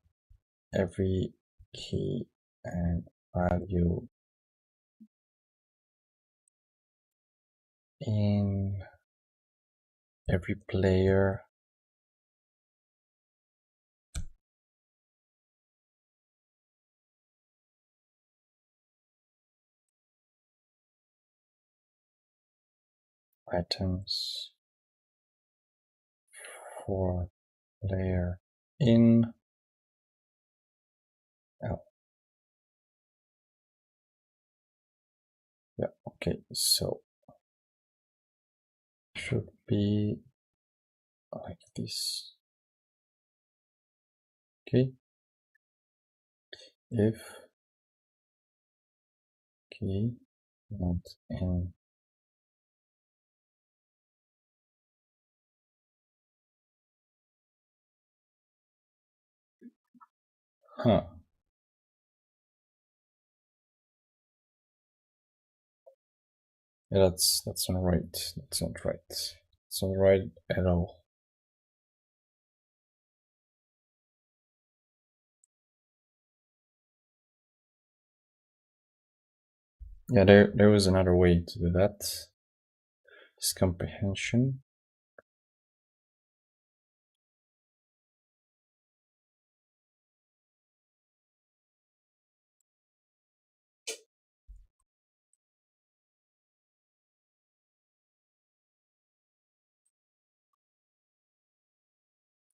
Speaker 1: every key and value in every player items for player in L. Yeah, okay, so should be like this. Okay, if key not in huh. Yeah, that's not right. That's not right. It's not right at all. Yeah, there was another way to do that. This comprehension.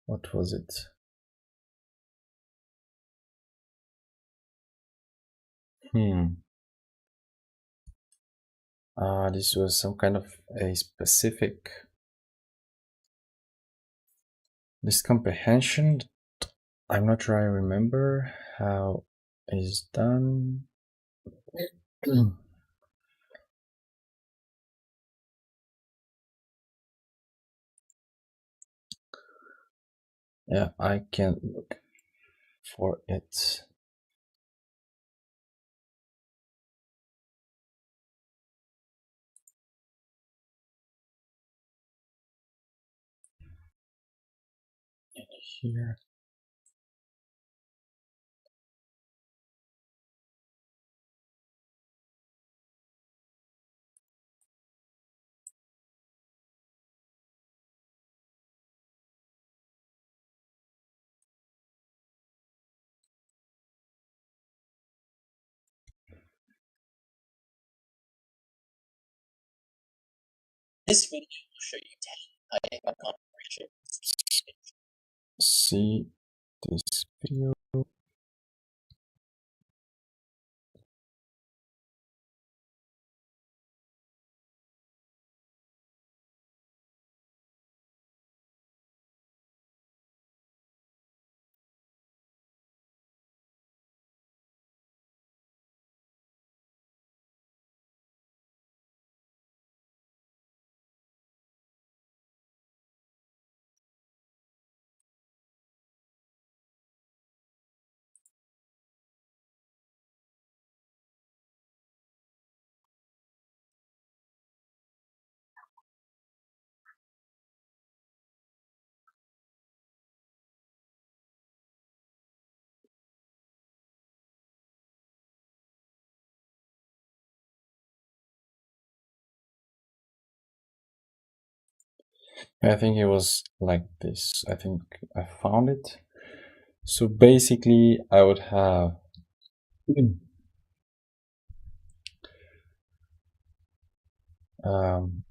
Speaker 1: What was it? This was some kind of a specific miscomprehension. I'm not sure I remember how it's done. Yeah, I can look for it. Here.
Speaker 2: This video will show you 10 high comprehension.
Speaker 1: See this video. I think it was like this. I think I found it. So basically, I would have um,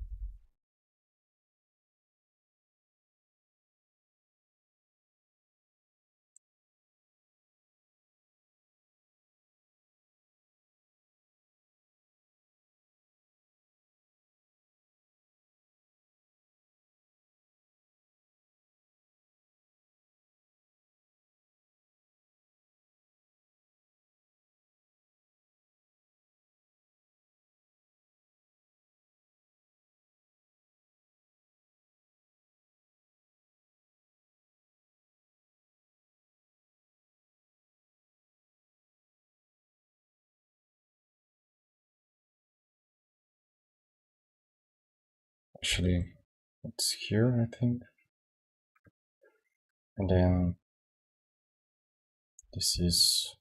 Speaker 1: actually it's here, I think. And then this is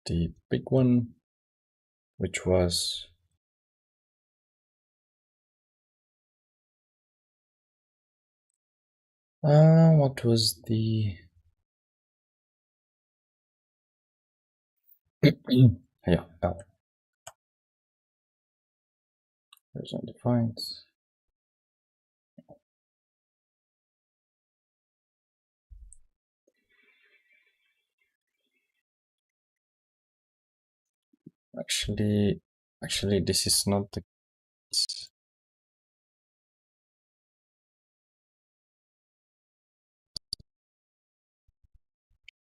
Speaker 1: the big one, which was what was the yeah, L. There's undefined. Actually, this is not the case.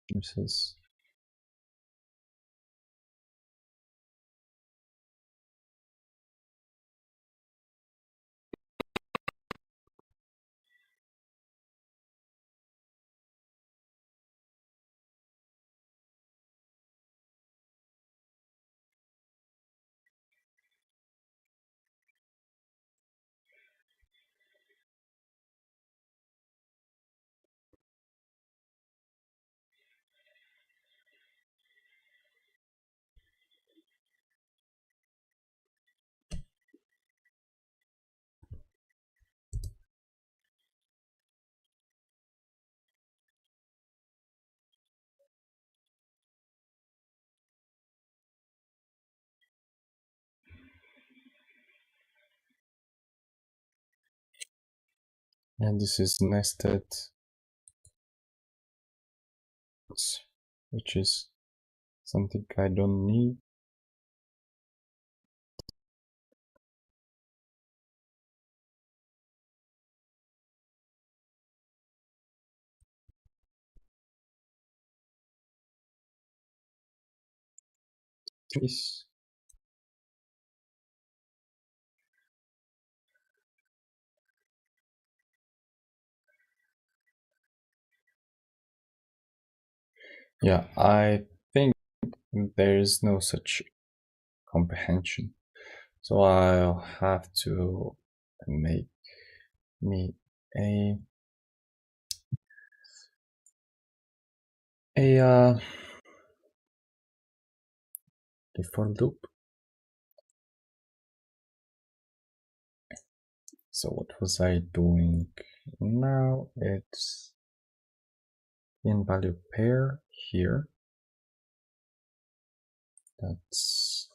Speaker 1: This is And this is nested, which is something I don't need. This. Yeah, I think there is no such comprehension. So I'll have to make me a a for loop. So what was I doing? Now it's in value pair here. That's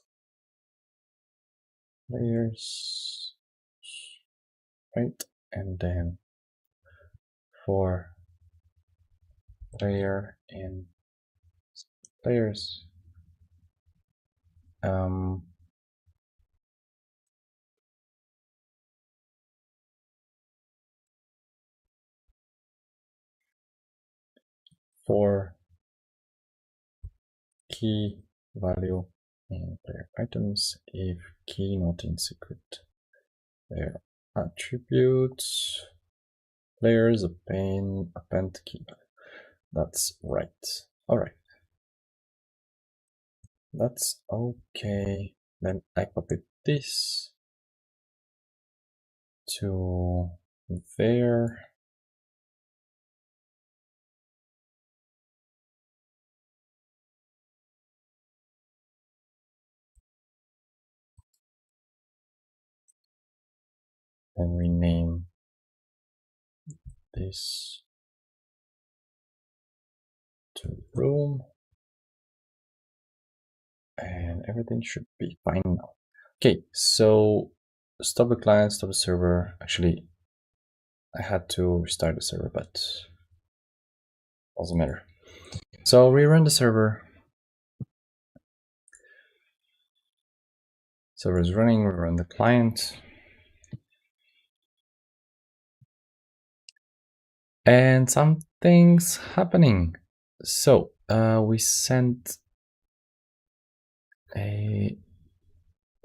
Speaker 1: layers, right? And then for layer in layers, um, for key value in player items if key not in secret. Their attributes, layers, append key. That's right. All right. That's okay. Then I copy this to there. Then rename this to room. And everything should be fine now. Okay, so stop the client, stop the server. Actually, I had to restart the server, but doesn't matter. So rerun the server. Server is running, rerun the client. And something's happening. So we sent a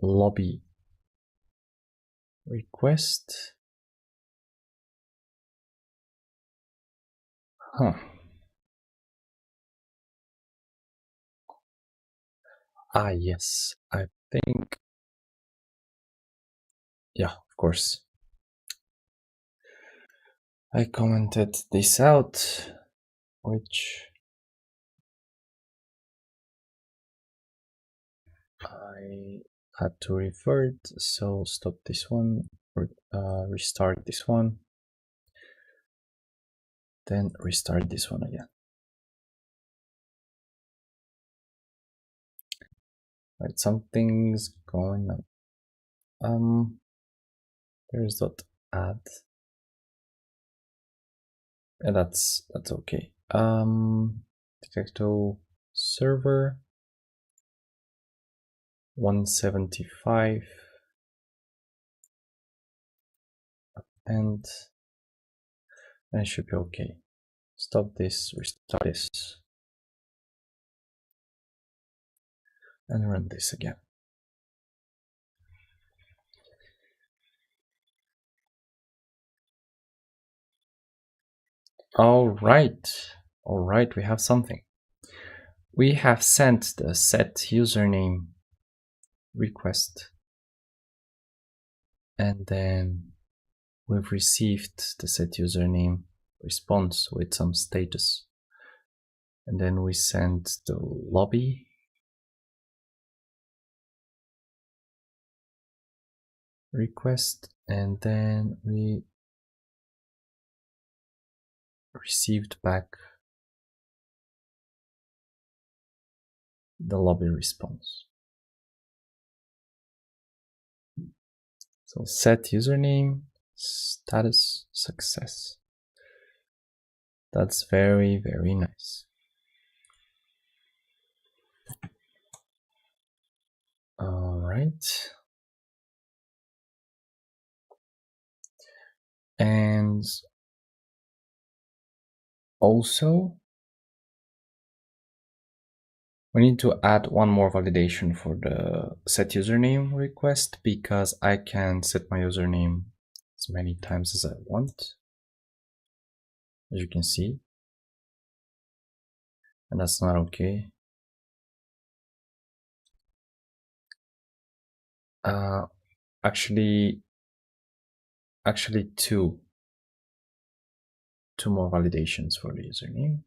Speaker 1: lobby request. Huh. Ah, yes, I think. Yeah, of course. I commented this out, which I had to revert, so stop this one, restart this one, then restart this one again. Right, something's going on. There's dot add. Yeah, that's okay. Tic-Tac-Toe server 175 and it should be okay. Stop this, restart this, and run this again. All right, we have something. We have sent the set username request, and then we've received the set username response with some status, and then we sent the lobby request, and then we received back the lobby response. So set username, Status success. That's very, very nice. All right. And also, we need to add one more validation for the set username request, because I can set my username as many times as I want, as you can see, and that's not okay. Actually two more validations for the username.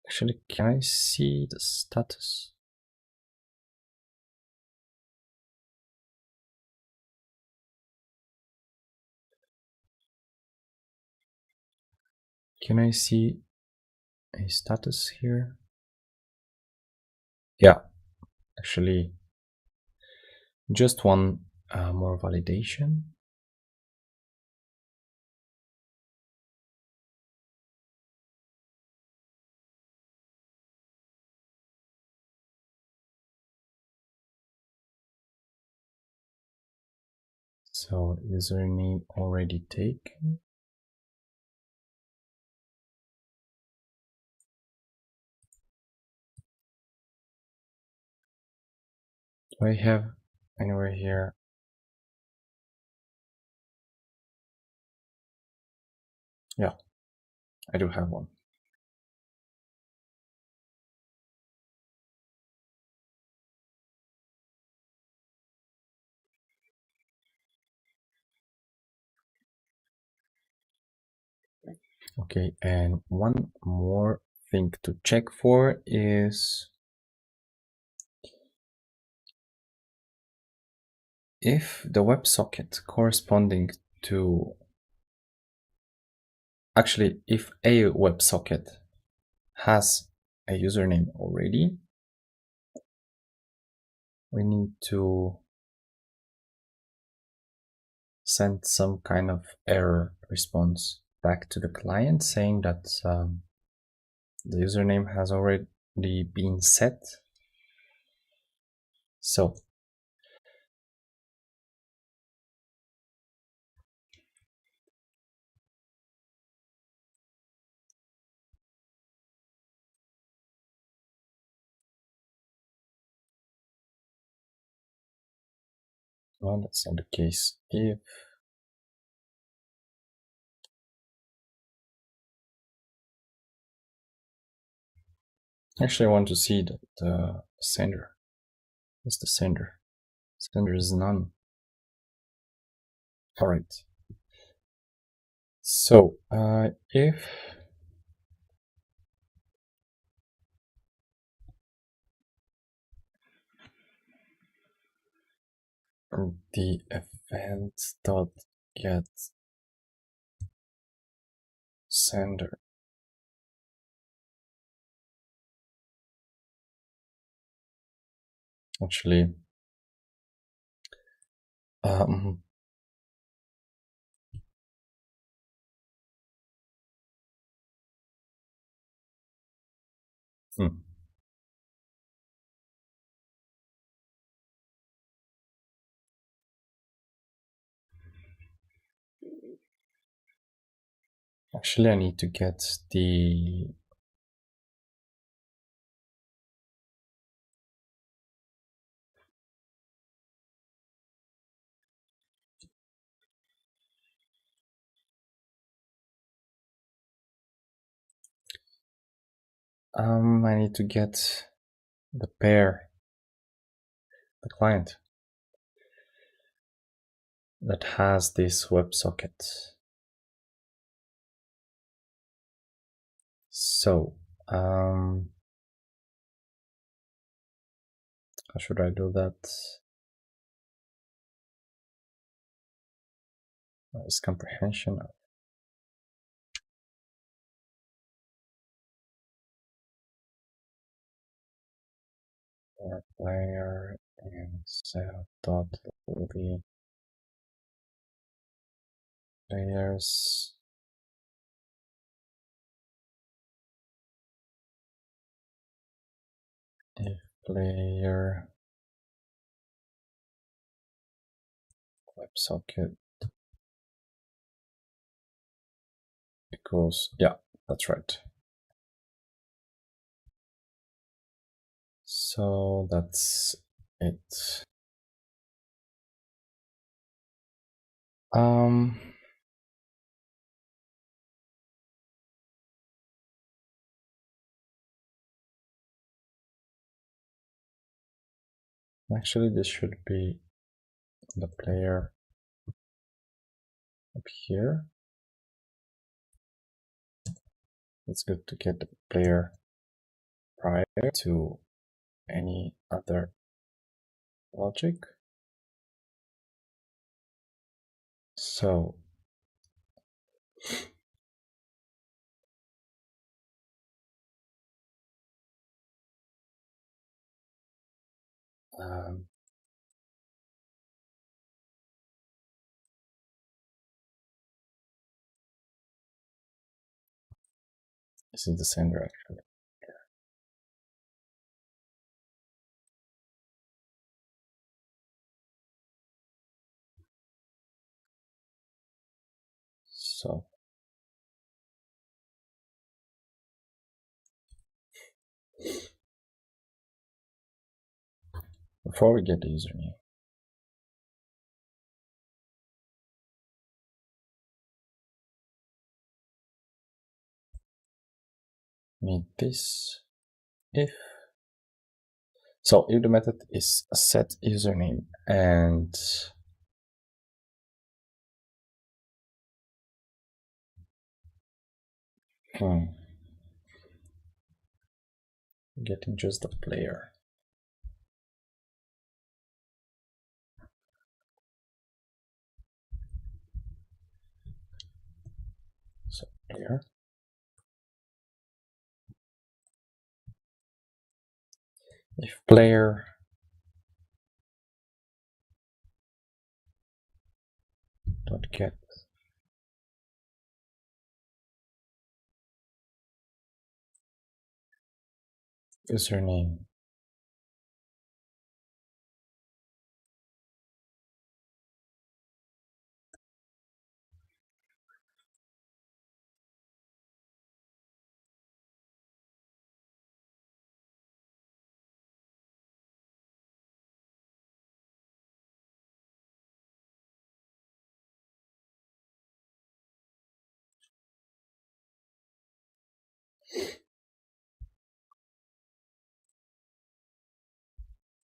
Speaker 1: Actually, can I see the status? Can I see a status here? Yeah, actually, just one more validation. So username already taken. Do I have anywhere here? Yeah, I do have one. Okay, and one more thing to check for is if the WebSocket corresponding to, actually, if a WebSocket has a username already, we need to send some kind of error response back to the client saying that the username has already been set. So well, that's not the case. If actually I want to see that the sender is the sender. Sender is none. All right. So if the event dot get sender actually um, hmm. Actually I need to get the I need to get the pair, the client that has this WebSocket. So how should I do that? Is comprehension. for player and set dot the players if player WebSocket equals, yeah, that's right. So that's it. Actually, this should be the player up here. It's good to get the player prior to any other logic. So this is the sender actually. So before we get the username, need this if. So if the method is a set username and getting just the player. So player. If player dot get username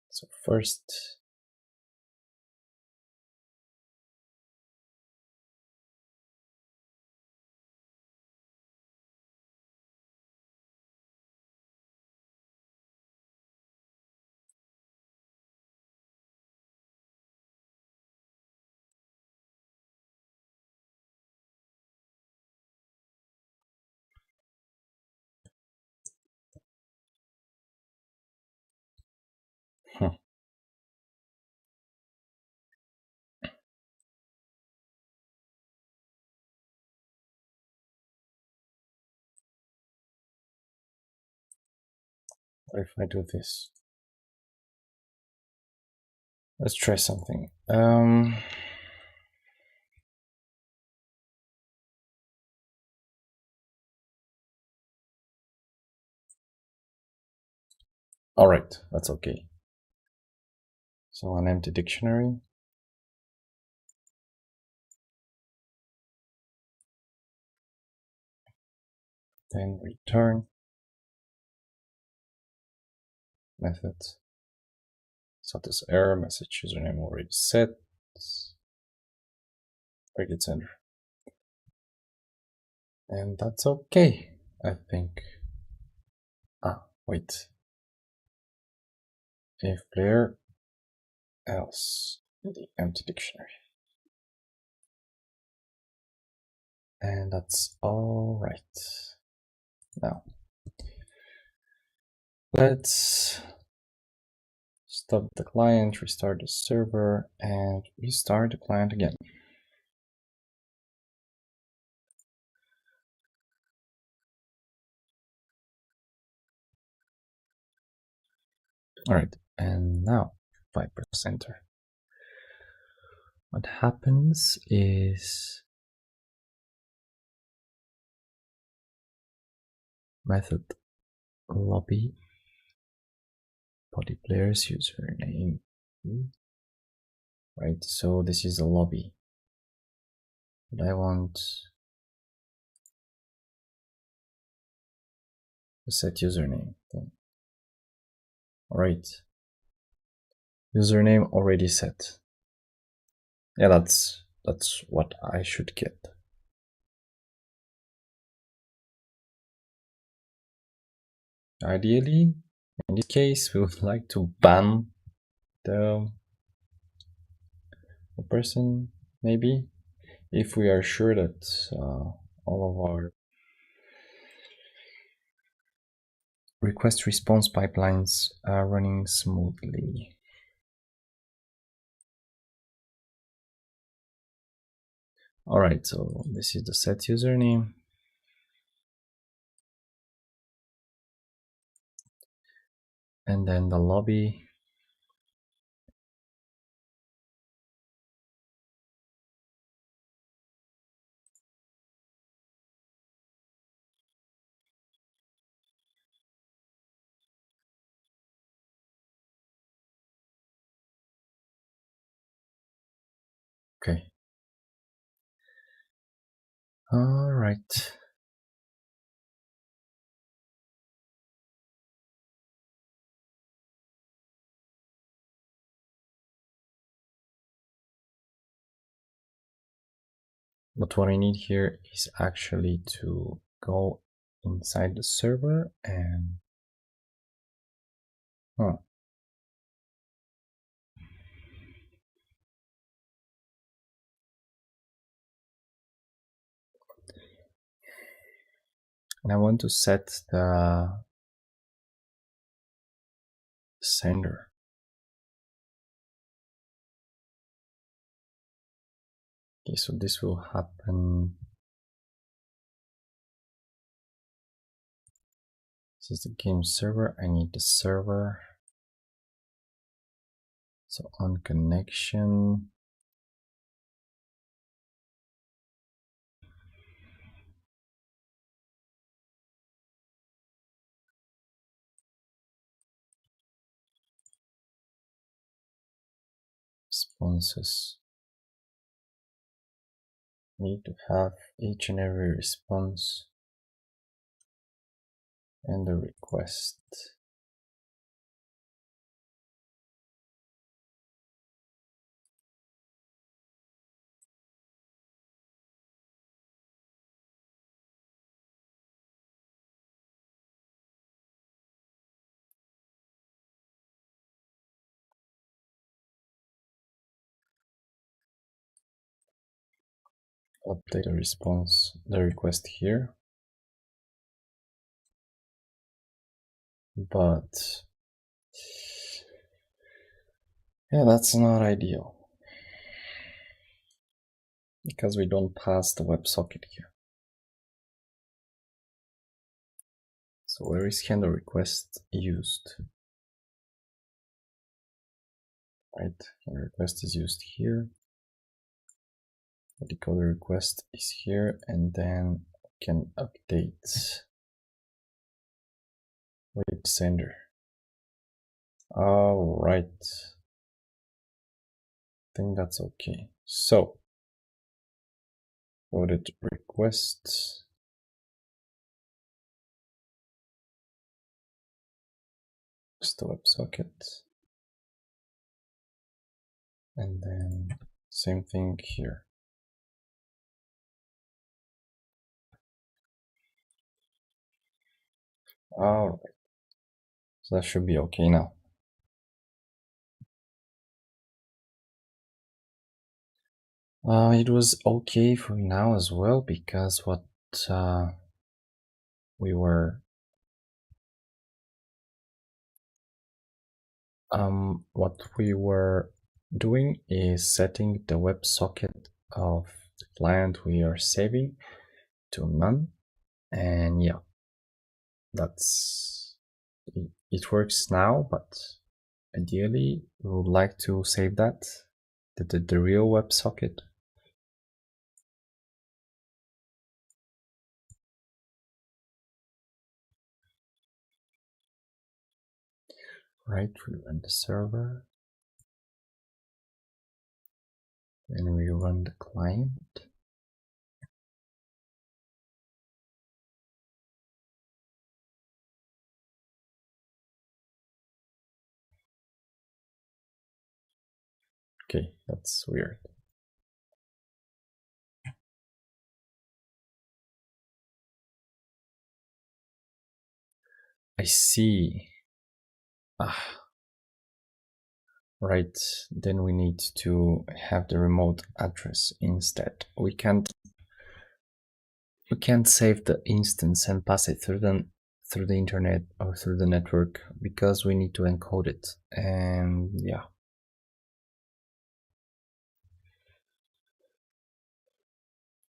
Speaker 1: so first what if I do this? Let's try something. All right, that's okay. So an empty dictionary. Then return method. Status error message username already set. Hit sender. And that's okay, I think. Wait. If player else the empty dictionary. And that's all right. Now, let's stop the client, restart the server, and restart the client again. All right, and now if I press enter, what happens is method lobby body player's username. Right, so this is a lobby, but I want to set username. All right, username already set. Yeah, that's what I should get. Ideally, in this case, we would like to ban the person, maybe, if we are sure that all of our request response pipelines are running smoothly. All right, so this is the set username. And then the lobby. Okay. All right. But what I need here is actually to go inside the server and and I want to set the sender. Okay, so this will happen. This is the game server. I need the server. So on connection. Responses. Need to have each and every response and the request. Update the response, the request here. But yeah, that's not ideal because we don't pass the WebSocket here. So where is handle request used? Right, handle request is used here. The decoder request is here, and then we can update with sender. All right, I think that's okay. So loaded request. The WebSocket, and then same thing here. All right, so that should be okay now. It was okay for now as well, because what we were What we were doing is setting the WebSocket of the client we are saving to none, and yeah, that's it works now, but ideally we would like to save that the real WebSocket. Right, we run the server, then we run the client. Okay, that's weird. I see. Ah, right, then we need to have the remote address instead. We can't save the instance and pass it through the internet or through the network because we need to encode it. And yeah.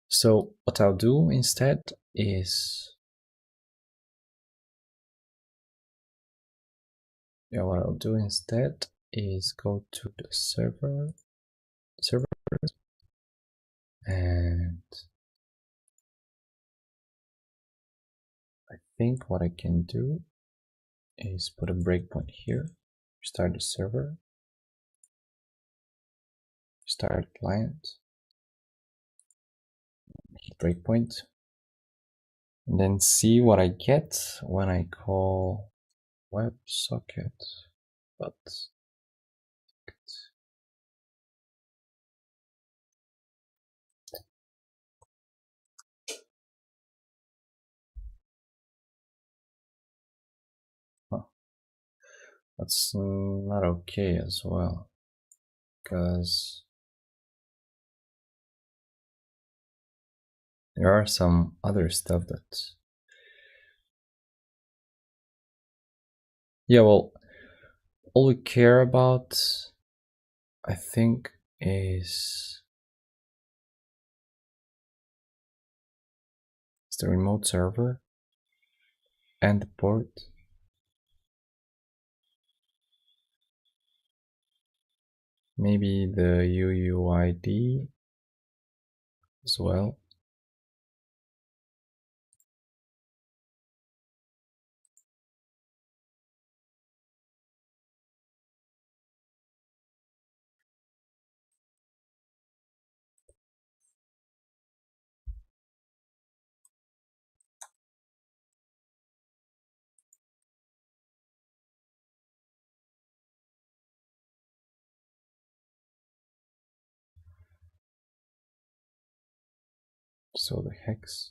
Speaker 1: So what I'll do instead is go to the server, and I think what I can do is put a breakpoint here, start the server, start client, breakpoint, and then see what I get when I call WebSocket. But well, that's not okay as well, because there are some other stuff that, yeah, well, all we care about, I think, is the remote server and the port. Maybe the UUID as well. So the hex.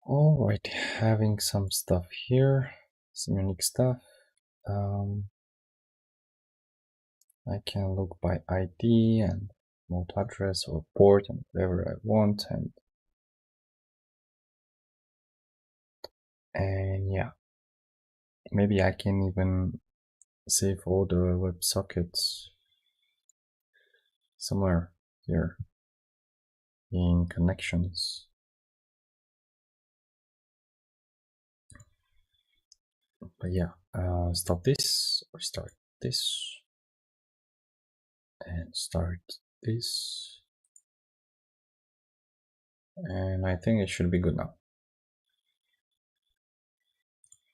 Speaker 1: Alright, having some stuff here, some unique stuff. I can look by ID and remote address or port and whatever I want, and yeah, maybe I can even save all the WebSockets somewhere here in connections. But yeah, stop this, restart this, and start this, and I think it should be good now,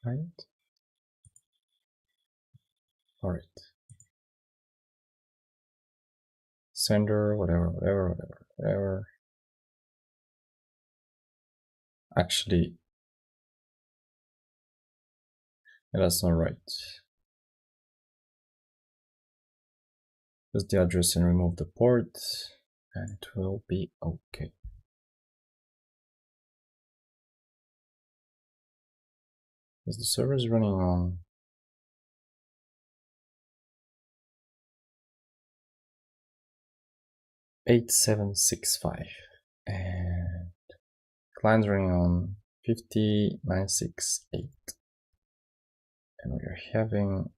Speaker 1: right? Alright. Sender, whatever. Actually, that's not right. Just the address and remove the port, and it will be okay. Is the server is running on 8765 and client's running on 50968, and we are having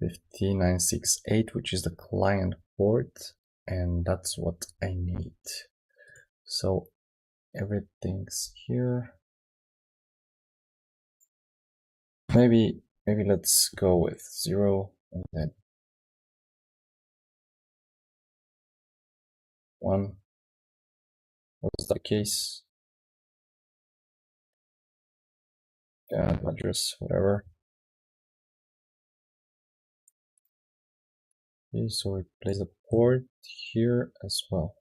Speaker 1: 50968, which is the client port, and that's what I need. So everything's here. Maybe let's go with 0 and then 1. Was the case? Yeah, address, whatever. Okay, so we place a port here as well.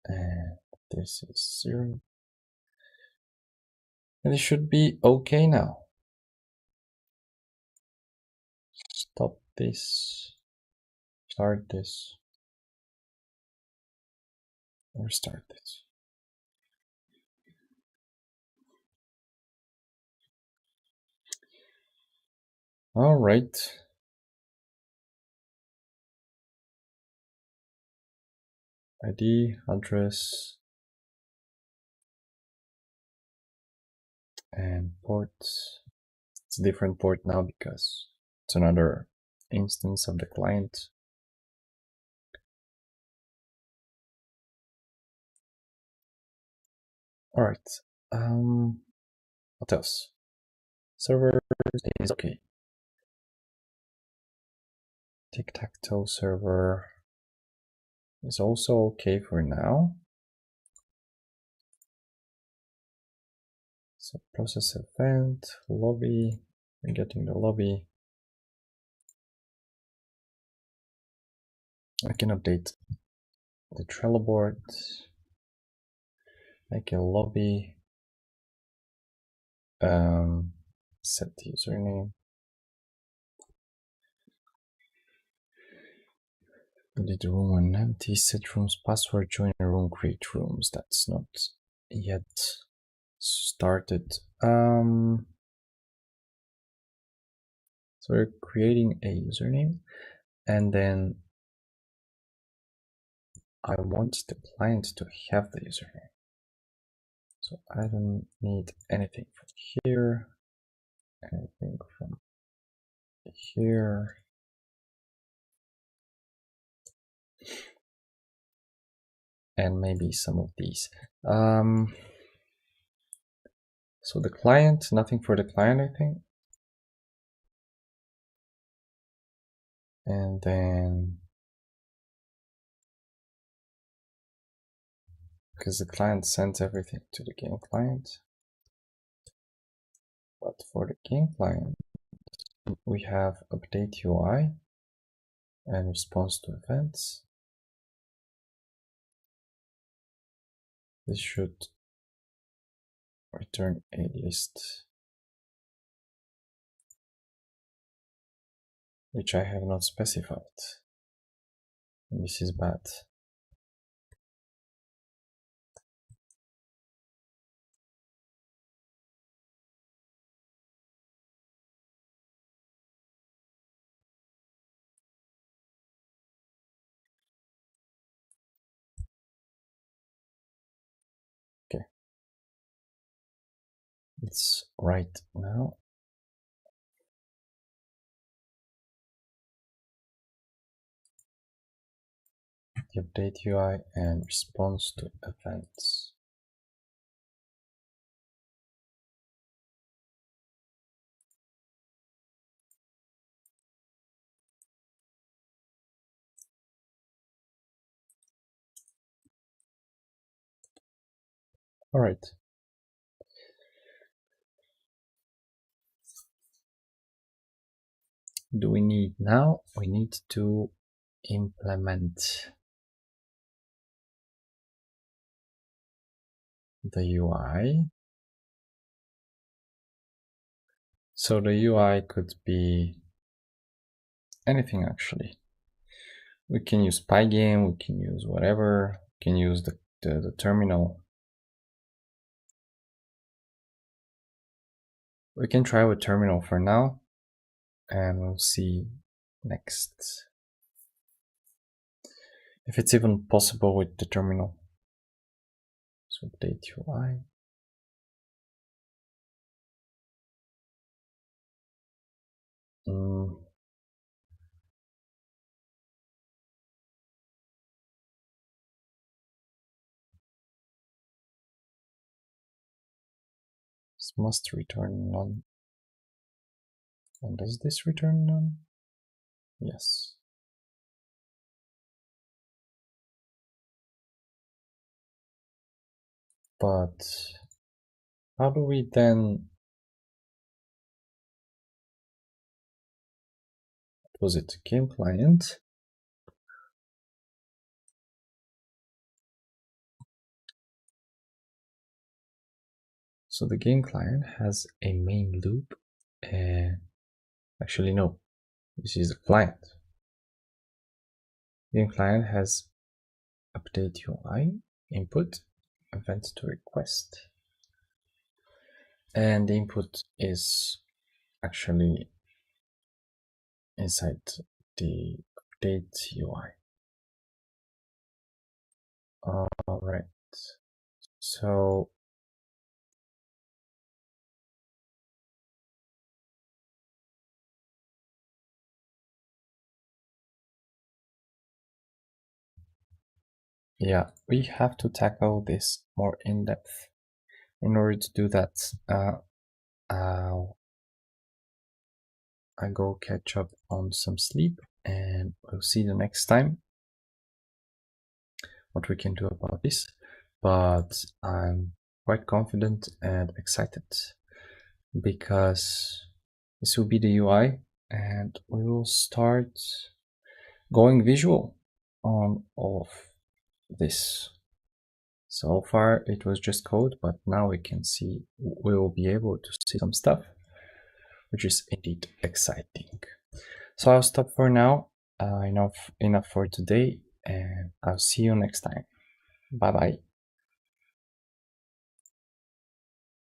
Speaker 1: And this is 0. And it should be okay now. Stop this. Start this. Or start this. All right. ID, address, and port. It's a different port now because it's another instance of the client. All right. What else? Server is okay. Tic-Tac-Toe server is also okay for now. So process event, lobby, we're getting the lobby. I can update the Trello board, make a lobby, set the username, edit the room when empty, set rooms password, join a room, create rooms. That's not yet started. So we're creating a username, and then I want the client to have the username. So I don't need anything from here, anything from here. And maybe some of these. So the client, nothing for the client, I think. And then, because the client sends everything to the game client. But for the game client, we have update UI and response to events. This should return a list, which I have not specified. And this is bad. It's right now. The update UI and response to events. All right. Do we need now? We need to implement the UI. So the UI could be anything actually. We can use Pygame, we can use whatever, we can use the terminal. We can try with terminal for now, and we'll see next if it's even possible with the terminal. So update UI. This must return none. And does this return none? Yes. But how do we then, what was it, game client? So the game client has a main loop. Actually, no, this is the client. Game client has update UI, input, event to request. And the input is actually inside the update UI. All right. So yeah, we have to tackle this more in depth. In order to do that, I go catch up on some sleep, and we'll see the next time what we can do about this. But I'm quite confident and excited because this will be the UI, and we will start going visual on all of this. So far it was just code, but now we can see, we will be able to see some stuff, which is indeed exciting. So I'll stop for now. Enough for today, and I'll see you next time. Bye bye.